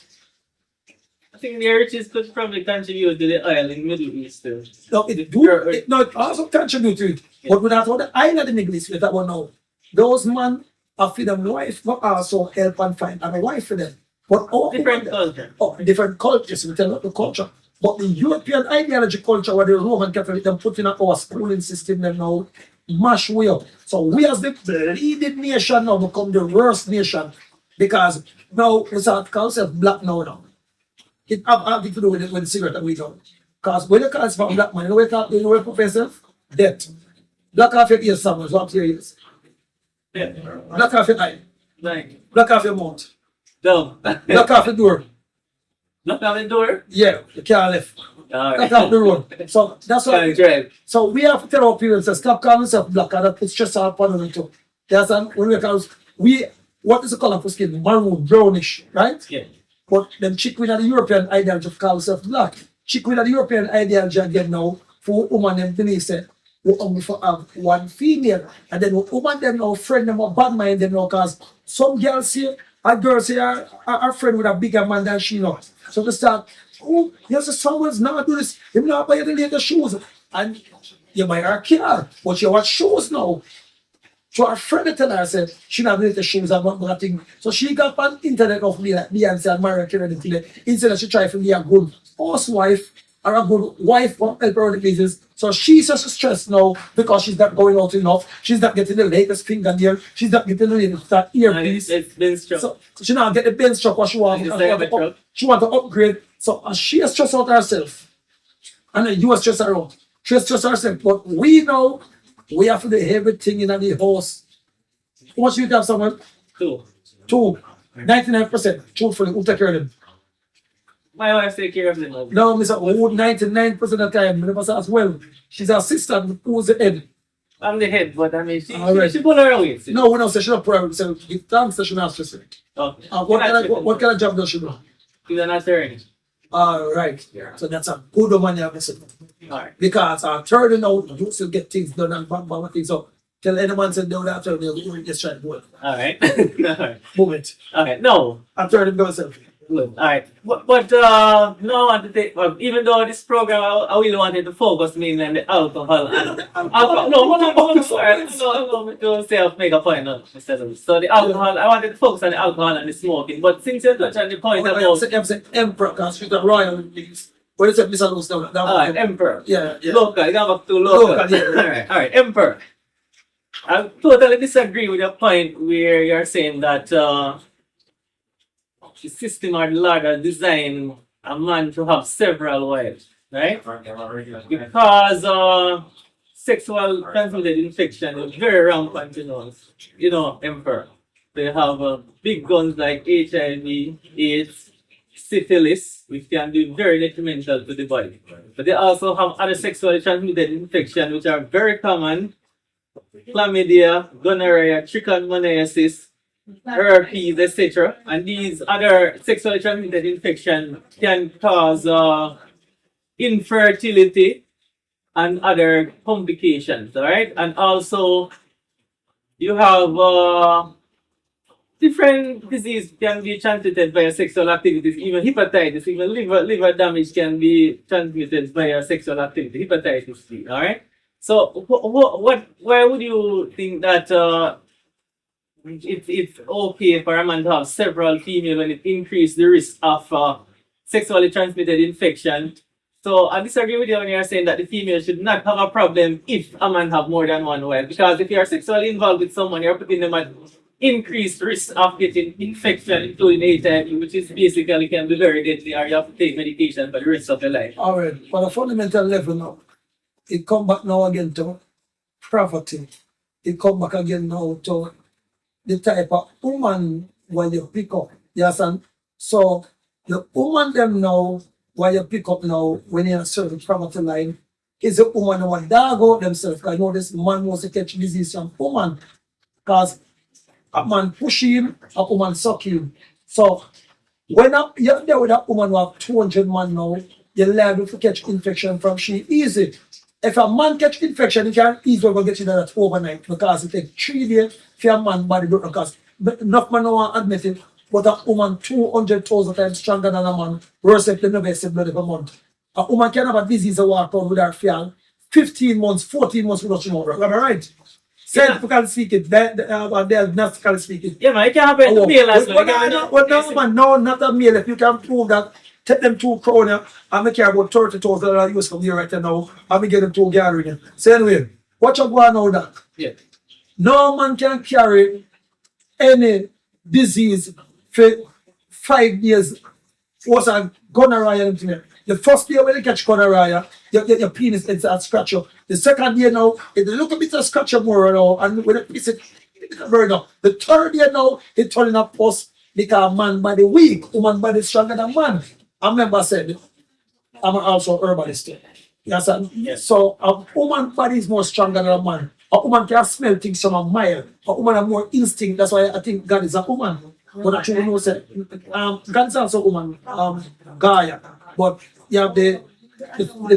I think the riches could probably contribute to the oil in the Middle East too. No, it also contribute to it. Yeah. But without all the island in the Middle East, with that one now, those men are for them wife, but also help and find a wife for them. But Different culture. Different cultures, we tell you the culture. But the European ideology culture, where the Roman Catholic, them put in our schooling system, them now, mash way up. So we as the leading nation now become the worst nation because now we start call ourselves black now. It have nothing to do with the cigarette that we do. Because when you call yourself black man, you know what put yourself? Death. Black off your ears, someone, what your ears? Yeah. Black off your eye. Like, Black off your mouth. dumb. Black off the door. Knock on the door? Yeah, you can't left. Black off the road. So that's why. Drive. So we have to tell our people say, stop calling yourself black and that puts stress upon them too. You understand? When what is the color for skin? Maroon, brownish, right? Yeah. But them chick with the European ideology of call yourself black. Chick with the European ideology again now for woman them believe say we only for have one female. And then woman them now friend them or bad mind them now because some girls say a girl say her friend with a bigger man than she knows. So they start, oh, yes, someone's not do this. You not buy the latest shoes. And you buy her car, but you want shoes now. So her friend tell her, said, she not really the shoes and what thing. So she got on internet of me like Beyonce and Mariah Carey and everything. Instead of she try to be a good housewife or a good wife for help her on the business. So she's just stressed now because she's not going out enough. She's not getting the latest fingernail. She's not getting the latest earpiece. It's been struck. So she now get the bench truck what she wants. She want to upgrade. So she has stressed out herself. And then you are stressed her out. She has stressed herself. But we know we have to do everything in the house. How much you have someone? Two. 99%. Truthfully, who take care of them? My wife take care of them. No, Mr. Who 99% of the time, never say as well. She's our sister who's the head. I'm the head, but I mean, she pull her away. No, we don't say she's not proud. We say, give thanks that she's not stressed. Okay. What kind of job does she do? She's an attorney. Right. So that's a good woman you have to Alright. because turning out, you still get things done and bang things up. Tell anyone said no after they'll just try to do it. Alright. Alright. Move it. Okay. No. I'm turning myself. Good. Alright. But no, I want to take, well, even though this program, I really wanted to focus mainly on the alcohol. Alcohol. No, sorry. No, don't say I'll make a point. No, so the alcohol, I wanted to focus on the alcohol and the smoking. But since you're touching the point about... I'm saying emperor because she's the royal things. What is it, Mr. Lewis? Alright, emperor. Yeah. Local, you go back to local. Yeah. Alright, emperor. I totally disagree with your point where you're saying that the system or the ladder design a man to have several wives, right? Because sexual transmitted infection is very rampant, emperor. They have big guns like HIV, AIDS, syphilis, which can be very detrimental to the body. But they also have other sexually transmitted infections which are very common. Chlamydia, gonorrhea, trichomoniasis, herpes, etc. And these other sexually transmitted infections can cause infertility and other complications, alright? And also, you have different diseases can be transmitted via sexual activities, even hepatitis, even liver damage can be transmitted via sexual activity, hepatitis C, alright? So, why would you think that it's okay for a man to have several females when it increases the risk of sexually transmitted infection? So, I disagree with you when you're saying that the female should not have a problem if a man have more than one wife. Because if you're sexually involved with someone, you're putting them at increased risk of getting infection, including HIV, which is basically can be very deadly, or you have to take medication for the rest of your life. All right. But a fundamental level now, it come back now again to poverty. It come back again now to the type of woman when you pick up. Yes, and so the woman them now, when you pick up now, when you're in a certain poverty line, is a woman who want dog out themselves. I know this man wants to catch disease from woman. Because a man push him, a woman suck him. So when you're there with a woman who have 200 man now, you're liable to catch infection from she easy. If a man catch infection, he can easily go get you that overnight because it takes 3 days for a man body to because enough man don't want to admit it, but a woman 200,000 times stronger than a man, worse than the best blood every month. A woman can have a disease and walk out with her fiance 15 months, 14 months without she know. Am I right? Scientifically speaking, diagnostically speaking. Yeah, man, it can happen to male as well. No, not a male. If you can prove that, take them to Corona, and make care about 30,000 that I use from here right now, and we get them to gathering. So anyway, what you going on that? Yeah. No man can carry any disease for 5 years. What's a gonorrhea and everything. The first year when you catch gonorrhea, your penis is a scratch up. The second year now, it look a bit of scratch up more now, and when it piece it burn up. The third year now, it turning up post because man body weak, woman body stronger than man. I remember I said, I'm also a herbalist. Yes, yes. So a woman body is more stronger than a man. A woman can smell things from a mile. A woman has more instinct. That's why I think God is a woman. But actually, no, say, God is also a woman, Gaia. But you have the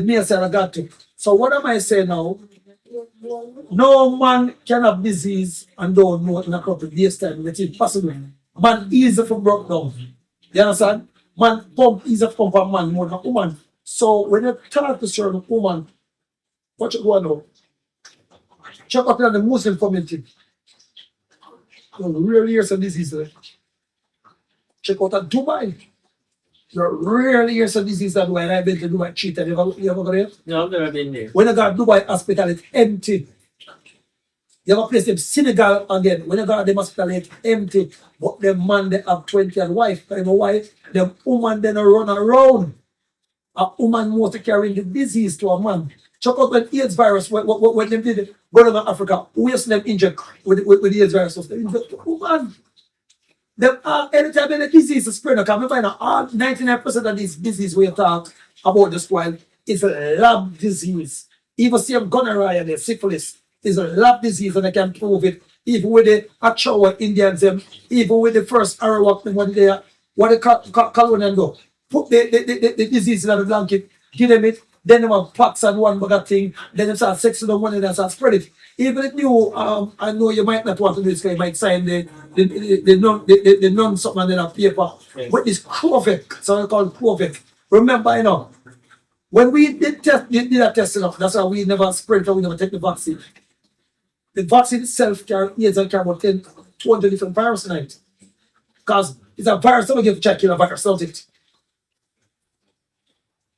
male side of God too. So what am I saying now? No man can have disease and don't know in a couple of days time. It's impossible. Man easy for broke down. You understand? Man pump easy pump a man more than a woman. So when you talk to certain woman, what you go on now? Check out in the Muslim community. rarely hear some diseases. Check out at Dubai. You rarely hear some diseases that when I've been to Dubai cheated. You ever go there? No, I've never been there. When I got Dubai hospital, it's empty. You have a place in Senegal again. When I got them hospital, it's empty. But the man they have 20 and wife, and wife, the woman then run around. A woman mostly carrying the disease to a man. Check out when AIDS virus, when they did it, go to Africa, who used them inject with the AIDS virus? They inject the woman. Them, anytime any disease is spread, because remember, all 99% of these disease we talk about this while is a lab disease. Even same gonorrhea and the syphilis is a lab disease, and they can prove it. Even with the actual Indians, even with the first Arawak, when they what the colonial do, put the disease in the blanket, give them it, then they have pox and one bugger thing, then they start sexing the one and they start spread it. Even if you, I know you might not want to do this, you might sign the non something on the paper, yes. But it's COVID, so they call it COVID. Remember, when we did that test, that's why we never spread it, we never take the vaccine. The vaccine itself carries about 200 different viruses in it. Because it's a virus, so we give check in a virus, don't it?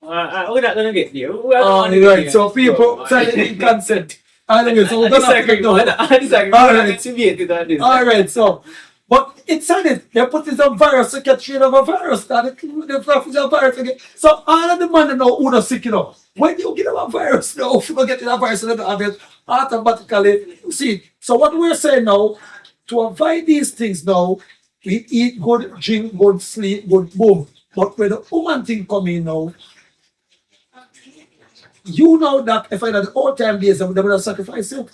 We're not gonna get there. Right. So people signing consent. Anyway, so we're gonna disagree. I disagree. All right. It's All right. So, but it's on it. They put this on virus to get rid of a virus. That the fluff is a virus again. So all of the men know who are sick, When you get a virus, if you get a virus, you don't have it automatically. You see. So what we're saying now, to avoid these things now, we eat good, drink good, sleep good, boom. But when the woman thing come in now, you know that if I had the old time days, they would have sacrificed you.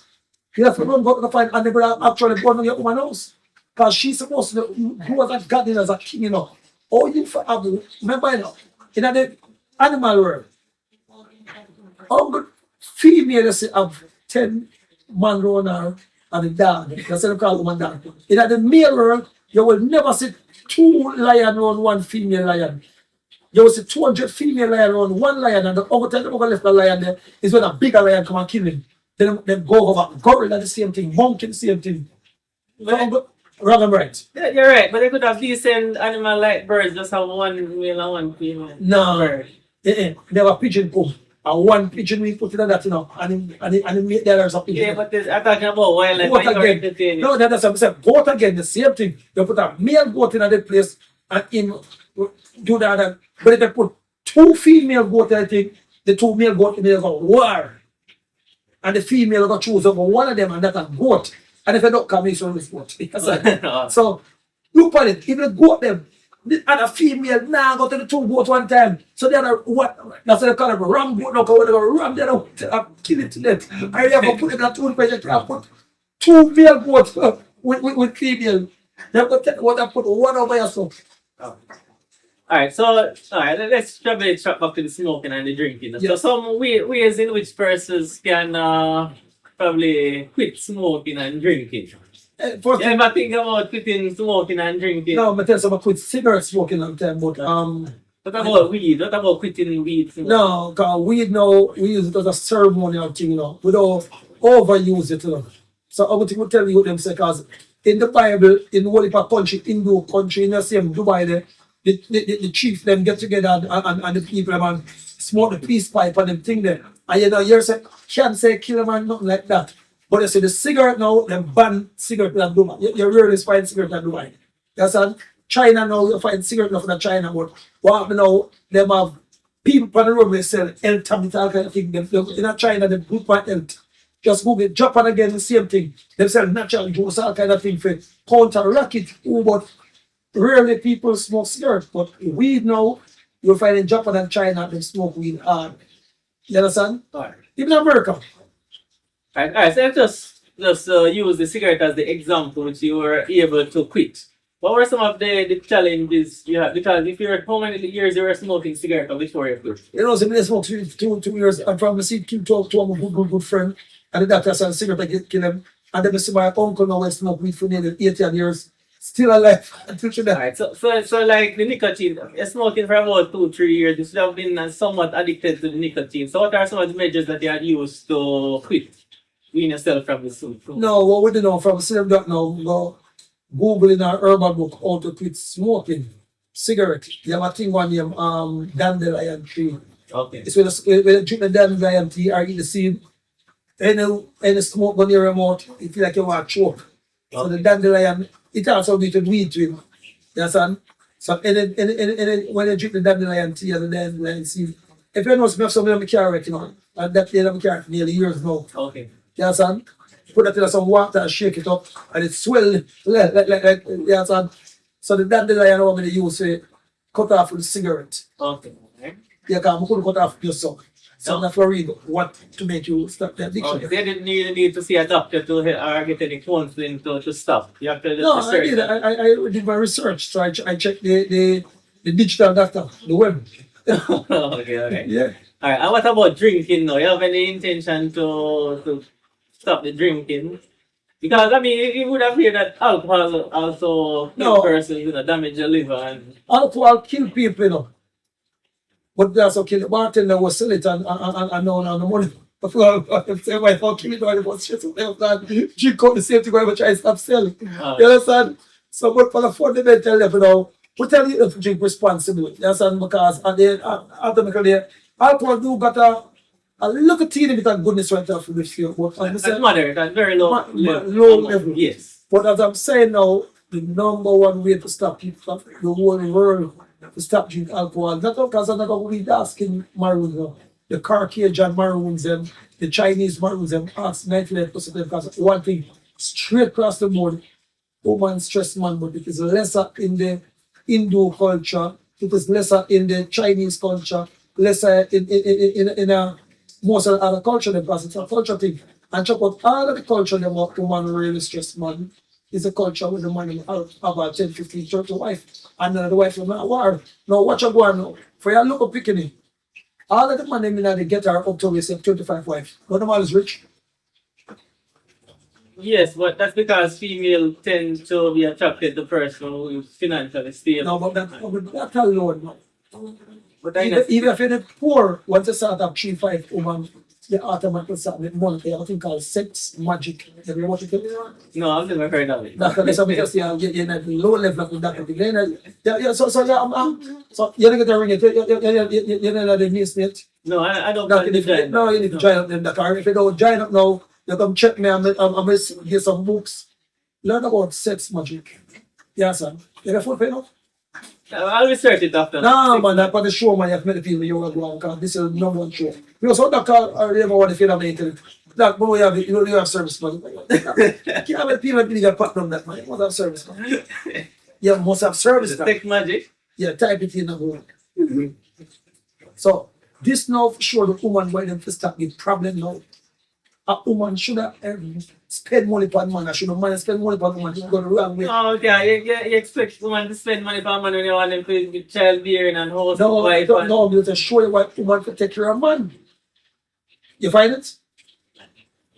You have to run go to find and they would have actually born on your woman house. Because she's supposed to do as a garden as a king, All you have, remember, in the animal world, all good female have 10 man runner and a dog. That's what they call woman dog. In the male world, you will never see 2 lions on 1 female lion. You will see 200 female lions on 1 lion, and the other time they left the lion there is when a bigger lion come and kill him. Then go over. Gorilla the same thing, monkey the same thing. Wrong and right. Yeah, you're right, but they could have decent animal like birds, just have 1 male and 1 female. No. Bird. They have a pigeon come. And 1 pigeon we put in that, and make the others a pigeon. Yeah, but I'm talking about wildlife. Goat again. No, that's what I'm saying. Goat again, the same thing. You put a male goat in the place and him do that. But if they put 2 female goats, I think the 2 male goats in there go war. And the female will choose over one of them, and that's a goat. And if they don't come, it's only goat. So look at it. If they goat them, the other female now go to the 2 goats one time. So the other what? That's what they call it a ram goat. No, they go ram the other one, kill it to death. And you have to put it in a toothbrush. You have to put 2 male goats with female. You have to take what I put one over yourself. Alright, let's probably trap back to the smoking and the drinking. Yeah. So some ways in which persons can probably quit smoking and drinking. First You ever think about quitting smoking and drinking? no, but tell about quit cigarette smoking all the time, but What about weed? What about quitting weed? no, because weed now we use it as a ceremonial thing, We don't overuse it, So I would tell you them say because in the Bible, in one country, Hindu country, in the same Dubai there, the chief them get together and the people and smoke the peace pipe and them thing there. And you say can't say kill them and nothing like that. But you see the cigarette now, them ban cigarette in Dubai. You rarely find cigarette in Dubai. You understand? China now you find cigarette enough in China, but what happen now, them have people on the road they sell health tablet, all kind of thing. Them in China they put my health. Just Google Japan again, the same thing. They sell natural juice, all kind of thing for counteract it. But rarely people smoke cigarettes, but weed now, you'll find in Japan and China, they smoke weed hard. You understand? Alright. Even America. Alright, so let's just use the cigarette as the example which you were able to quit. What were some of the challenges you had? Because if you're how many years you were smoking cigarette before you quit? So I smoked 2 years, and from the seed killed to a good friend, and the doctor said cigarette I kill him. And then I see my uncle now smoke weed for nearly 18 years. Still alive until today. Alright, so like the nicotine, you're smoking for about 2-3 years, you should have been somewhat addicted to the nicotine. So what are some of the measures that you had used to quit wean yourself from the food? No, what we do now from same that now, Google in our urban book how to quit smoking cigarette. You have a thing one name dandelion tree. Okay. It's when you drink the dandelion tea or eat the seed, any smoke on your mouth, you feel like you want to choke. So the dandelion, it also need to weed to him. You understand? So when you drink the dandelion tea and the dandelion seed, if you know some something on the carrot, you know, and that thing on the carrot nearly years now. Okay. You understand? Put that in some water and shake it up and it swell like you understand? So the dandelion I'm going to use to cut off with the cigarette. Okay. You can cut off yourself. So that's for read what to make you stop the addiction. Okay. They didn't need to see a doctor to or get any counseling to stop. You have to just No, I did. I did my research. So I checked the digital doctor, the web. Okay. Yeah. All right. And what about drinking now? You have any intention to stop the drinking? Because I mean, you would have heard that alcohol also kill persons, you know, damage your liver and Alcohol kill people, you know. But they also kill the bartender was sell it and now the money. If say wife will kill it, I was shit. Drink out the same thing, I try to stop selling. You understand? So, but for the fundamental level now, we tell you to drink responsibly. You understand? Because and then automatically, alcohol do got a little teeny bit of goodness right off with you. But that's moderate, that's very low level. Yes. But as I'm saying now, the number one way to stop people from the whole world to stop drinking alcohol, not because I'm not going to be asking Maroons, the Caucasian Maroons, them, the Chinese Maroons, them, ask 99% of them, because one thing, straight across the board, woman stress man, but it is lesser in the Hindu culture, it is lesser in the Chinese culture, lesser in most of the other culture, because it's a culture thing. And check out all of the culture, them woman really stress man. Is a culture with the money have about 10, 15, 30 wife. And the wife is not war. Now watch her go on now. For your local picking, all of the money they get her up to we say 25 wife. But the man is rich. Yes, but that's because female tend to be attracted to person who is financially stable. No, but that alone no. But Even if you're poor, once you start up 3-5 woman, the automatically start with money. They have a thing called sex magic. Have you watched it? no, I've never heard of it. That's something else. You're at low level of that. So you're not going to ring it. You're not the miss it. No, I don't No, plan to join. no, you need to join up in that. Or if you don't join up now, you come check me. I'm going to get some books. Learn about sex magic. Yeah, son. You have food for you? I'll research it after. No, man, that's for the show, man. You have to make the people you will go on, because this is the number one show. Because what that call, or you want to feel on the internet. That, but you have service, man. You can't have people that get platinum that, man. You must have service, man. You must have service, man. Sex magic? Yeah, type it in and So, this now for sure the woman why them to start the problem now. A woman should have spend money on man. I should have man spend money on woman. It's going the wrong way. Oh, okay. You expect woman to spend money for man when you want them to be childbearing and house No, wife. no, I'm to show you why woman to take care of man. You find it?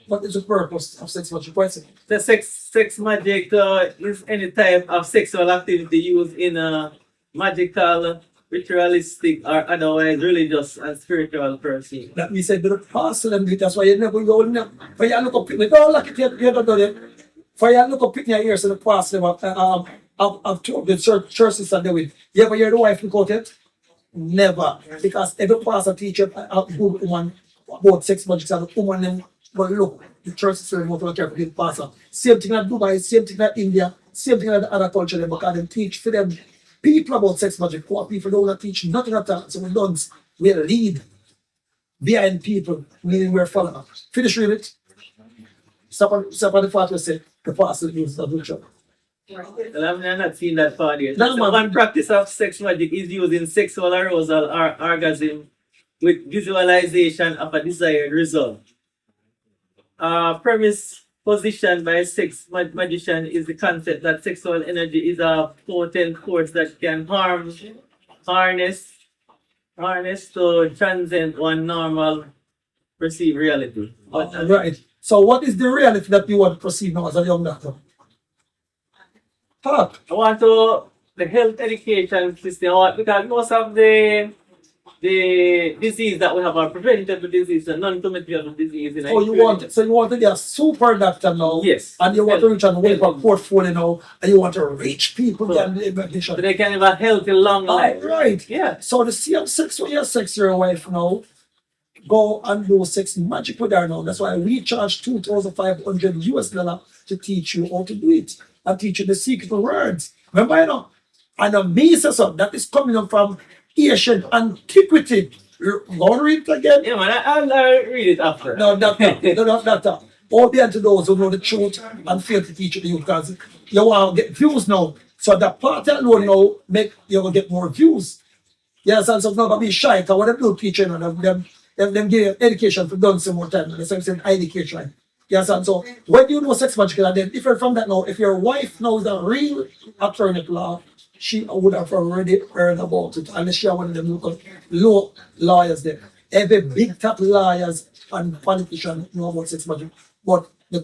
What is the purpose of sex magic? What's it? The sex magic is any type of sexual activity used in a magical, ritualistic, or otherwise religious and spiritual pursuit. That we said, but parcel and that's why you never go in there. For you look up, with all like it, you don't know it. For you look up in your ears and the parcel of the churches and do it. You ever hear the wife look out it? Never. Because every pastor teacher a good woman about sex magic and the woman them but look, the church is very more careful with the pastor. Same thing at Dubai, same thing at India, same thing at the other culture, because they teach for them people about sex magic. Poor people don't teach nothing at all. So we don't, we lead behind people, meaning we're following. Finish reading it. Stop on the part where say the pastor uses the church. Well, I've not seen that part yet. No, man. One practice of sex magic is using sexual arousal or orgasm with visualization of a desired result. Premise positioned by a sex magician is the concept that sexual energy is a potent force that can harness to transcend one normal perceived reality. Right. So what is the reality that you want to perceive now as a young doctor? Talk. I want to the health education system because most of the the disease that we have, our preventable disease, the non-communicable disease. So you want to be a super doctor now, Yes. and you want to reach and wake up portfolio now, and you want to reach people So- and So they can have a healthy, long life. right. Yeah. So the same sex when you have sex with your wife now, go and do sex magic with her now. That's why we charge $2,500 to teach you how to do it and teach you the secret words. Remember, you know, and the basis of that is coming up from Asian antiquity. Go and read it again. Yeah, man, I'll read it after. No, doctor. All be unto those who know the truth and fail to teach you because you want to get views now. So that part alone now make you gonna get more views. Yes, and so it's not gonna be shy because what they do teaching and them give you education for done some more time. That's what I'm saying, education. Yes, and so when you know sex magic and then different from that now, if your wife knows the real attorney law, she would have already heard about it, unless she one of them low lawyers there. Every big top lawyers and politicians know about sex magic. But the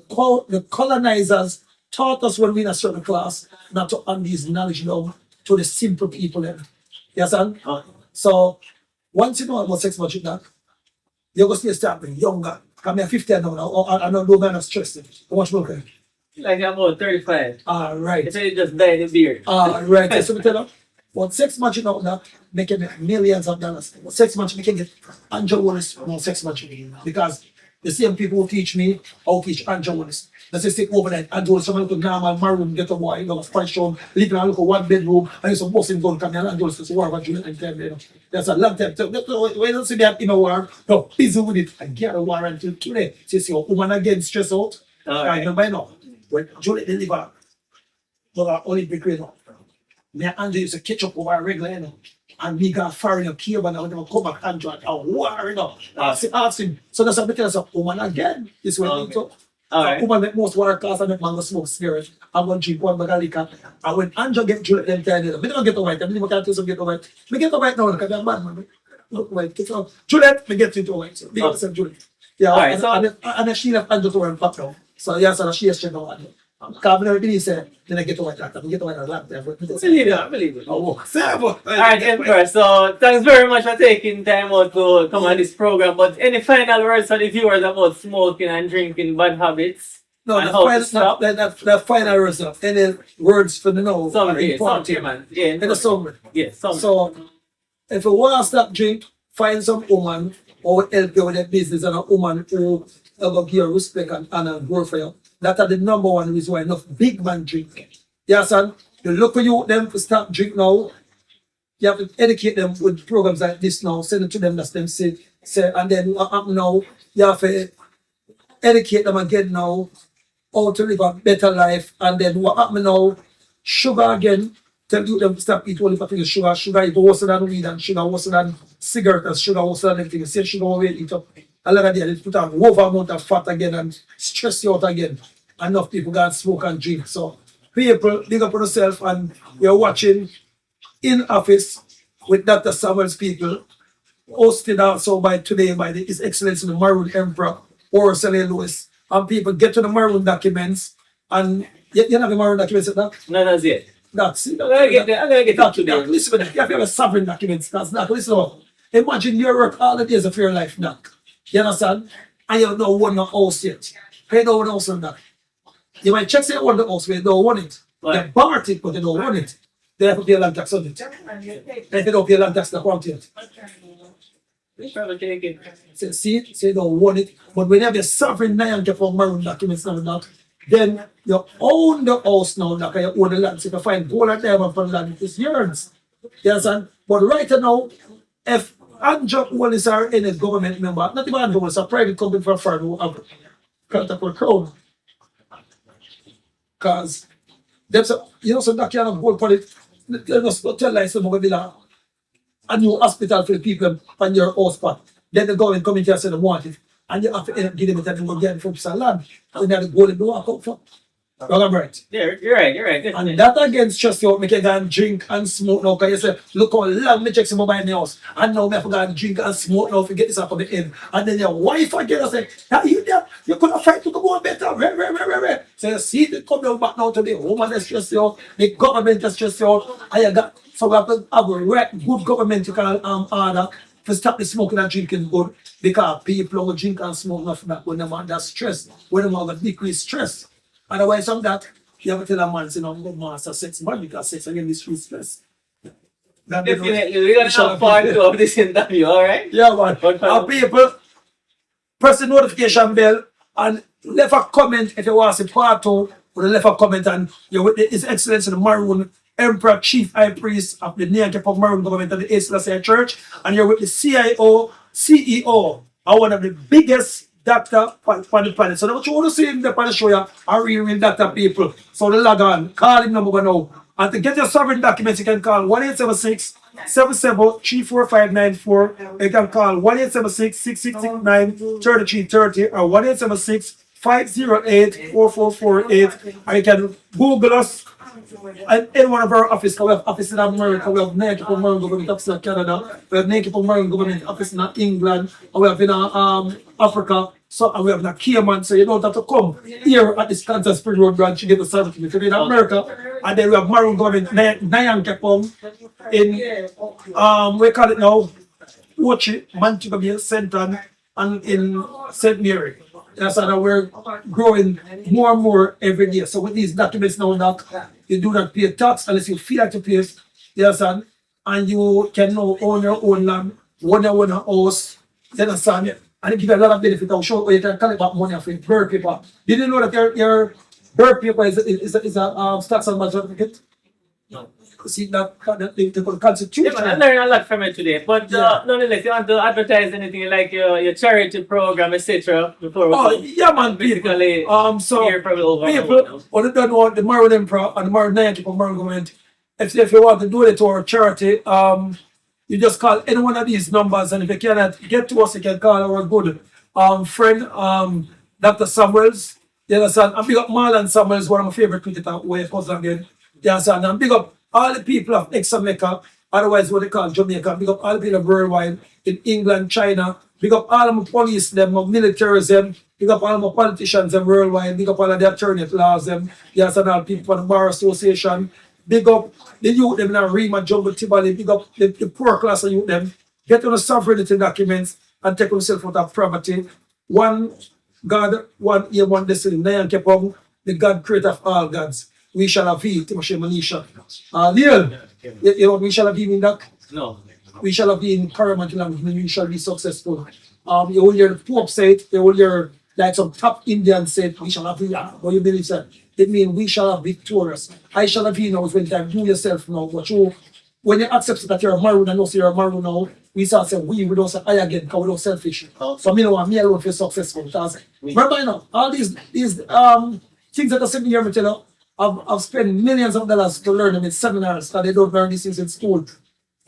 colonizers taught us when we in a certain class not to hand these knowledge down to the simple people. Yes, and so once you know about sex magic now, you're going to start being younger. I'm 50 now, I don't know man stressed. How much more? Like I'm about 35. All right. If they just dyed the beard. Right. So we tell you, but sex magic now making millions of dollars. Sex magic making it Angel Willis no sex magic because the same people who teach me how to teach Angel Willis. Let's just take overnight and do someone to normal maroon get a boy, you know, French home, living in a local one bedroom, and you're supposed to go come here and do this war about Juliet and time, you know. That's a long time. So we don't see that in a war, no, busy with it and get a war until today. So you see a woman again stress out. I remember now. When Juliet delivered the Olympic grade, me and Andrew used to catch up over a regular, you know, and we got far in a cave and I would come back and join a war, you know. Ask him. So that's a bit of a woman again. This way, so. Woman make most water class and make man go smoke cigarette. I'm going to drink one bag of liquor. And when Andrew get Juliet, them time, I don't get away. I don't can't tell some get away. I get away now because I'm mad, man. Look, wait, so Juliet, I get into away. So big up to Juliet. Yeah, and then she left Andrew to her back now. So yeah, so she has to know. Because I never believe said, then I get away like that. I get away like that. I believe it. Oh, Alright, Emperor. So thanks very much for taking time out to come on this program. But any final words for the viewers about smoking and drinking, bad habits? No, the final result. Any words for the no? Summary, man. Yeah, in the summary. Yeah, summary. So, if you want to stop drink, find some woman or help you with that business and a woman who will give you respect and work for you. That are the number one reason why enough big man drink. Yes, son. You look at you them to stop drink now. You have to educate them with programs like this now. Send it to them, that's them say, and then what happen now? You have to educate them again now how to live a better life. And then what happen now? Sugar again. Tell you them to stop eating only for sugar. Sugar is worse than weed and sugar worse than cigarette and sugar worse than everything. Say sugar will eat up. A lot of them put on over amount of fat again and stress you out again. Enough people got smoke and drink. So people, big up on yourself and you're watching In Office with Dr. Samuel's people, hosted also by today by His Excellency the Maroon Emperor or Lewis. And people get to the Maroon documents and you have the Maroon documents at that? No, that's it. That's it. I'm gonna get that today. Listen, you have to have a sovereign documents. That's not. Listen up. Imagine you work all the days of your life now. You understand? And you don't want no house yet. You don't want a house on that. You might check say you want the house, but you don't want it. Right. They bought it, but they don't want it. They have to pay a land tax on it. And if they don't pay a land tax, they want it. See, you don't want it. But when you have a sovereign land for Maroon documents and that, then you own the house now, like you own the land. So if you find gold and diamond from land, it's yours. You understand? But right now, if Andrew Willis are any government member, not even Andrew Willis, a private company for a firm who have contact with Crown. Because them say, you know, so that kind of whole politics, they just tell like some of a new hospital for the people on your house spot. Then the government come in here and say they want it. And you have to end up giving it and go get it from some land. And then the gold in the walk out for. I'm right. Yeah, you're right. Definitely. And that again stress you out, make you go and drink and smoke now. Because you say, look how long me check some mobile in the house. And now me have to go and drink and smoke now to get this up on the end. And then your wife again say, yeah, you could have fight to go better. So you see it come down back now to the woman that stress you out, the government that stress you out. And you got, so we have to have a good government you can order to stop the smoking and drinking good because people who drink and smoke enough that when them under stress, when them have decrease stress. Otherwise, from that, you have to tell a man, say, no, go master sex, man, because sex again is free stress. Definitely, we're gonna have part 2 of this interview, alright? Yeah, man. Our people, press the notification bell and leave a comment if you want to see part 2. Or leave a comment and you're with His Excellency the Maroon Emperor Chief High Priest of the Nyankepo Maroon Government of the Selassie Church, and you're with the CIO, CEO, and one of the biggest doctor on the planet. So what you want to see in the panel show you are real doctor people. So the log on, call him number now. And to get your sovereign documents, you can call 1-876-77-34594. You can call 1-876-6669-3330 or 1-876-508-4448. Or you can Google us and in one of our offices. We have offices in America, we have Nyankepo Maroon Government office in Canada, we have Nyankepo Maroon Government office in England, and we have in Africa. So and we have in Cayman, so you don't have to come here at this Kansas Spring Road branch to get the service. If you're in America, and then we have Maroon Government Nyankepo in we call it now Ochi, Montego Bay, St. Ann, and in St. Mary. That's how we're growing more and more every day. So with these documents now that you do not pay tax unless you feel like to pay, you understand? And you can now own your own land, own your own house, you understand? And it gives you a lot of benefit. I'll show you can collect back money off your birth paper. Did you know that your birth paper is a tax and budget certificate? No. See that the constitution. Yeah, man, I learned a lot from it today. But nonetheless, you want to advertise anything like your charity program, etc. before we yeah, man, people. So people, what they don't know the Maroon Emperor and the Maroon Nyankepo Maroon Government. If you want to donate to our charity, you just call any one of these numbers, and if you cannot get to us, you can call our good friend, Dr. Samuels. You understand? And big up Marlon Samuels, one of my favorite cricketers, where cousin again. You understand? And big up all the people of ex-America, otherwise what they call Jamaica. Big up all the people worldwide, in England, China. Big up all of my police, them, my militaries, them. Big up all of my politicians, them worldwide. Big up all of the attorney at laws, them. You understand? All people from the Bar Association. Big up the youth, them in Rima, Jungle, Tibali. Big up the poor class of youth, them. Get on the sovereignty documents and take yourself out of poverty. One God, one aim, one destiny. Nyankepo, the God creator of all gods. We shall have he, Timoshe Manisha. Neil, you know what we shall have in that? No. We shall have in paramount language, we shall be successful. You will hear the Pope say it, you will hear like some top Indians say it, we shall have he. What you believe that? It means we shall have victorious. I shall have he now is when time do yourself now. But you, when you accept that you're a Maroon and also you're a Maroon now, we start saying we don't say I again, because we don't selfish. So me know what me alone feel successful. Because remember you know, all these things that I said here, me tell you, I've spent millions of dollars to learn them in seminars that they don't learn these things in school.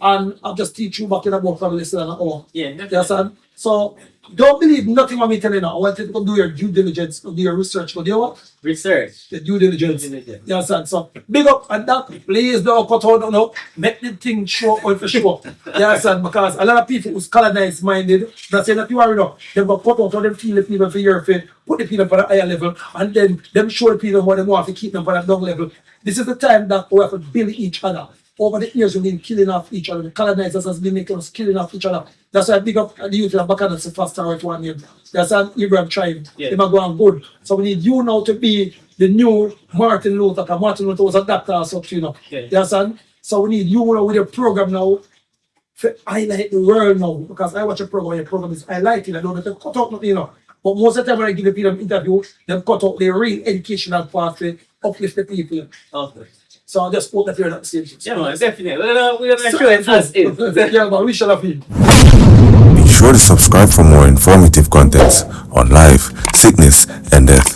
And I'll just teach you back in a book for less than an hour. Yeah, you understand? So don't believe nothing what me telling you. I want you to do your due diligence, do your research. But you know what? Research. The due diligence. You understand? So big up and that please don't cut out no. Make the thing show out for sure. You understand? Because a lot of people who's colonized minded, that's saying that you are enough. They're gonna cut out how them feel the people for your faith, put the people for a higher level, and then them show the people what they want to keep them for a low level. This is the time that we have to build each other. Over the years, we've been killing off each other. The colonizers has been making us killing off each other. That's why I big up the youth in the back of the faster right one name. That's an Abraham tribe. Yeah. They might go on good. So we need you now to be the new Martin Luther, because Martin Luther was a doctor or something, you know. Yeah. You understand? So we need you now with your program now to highlight the world now. Because I watch a program, your program is highlighting. I don't know if they cut out nothing, you know. But most of the time when I give the people an interview, they cut out the real educational part to uplift the people. Okay. So I just hope that you're not the same. Yeah, man, definitely. We're gonna show it as is. Yeah, man, we shall have it. Be sure to subscribe for more informative contents on life, sickness, and death.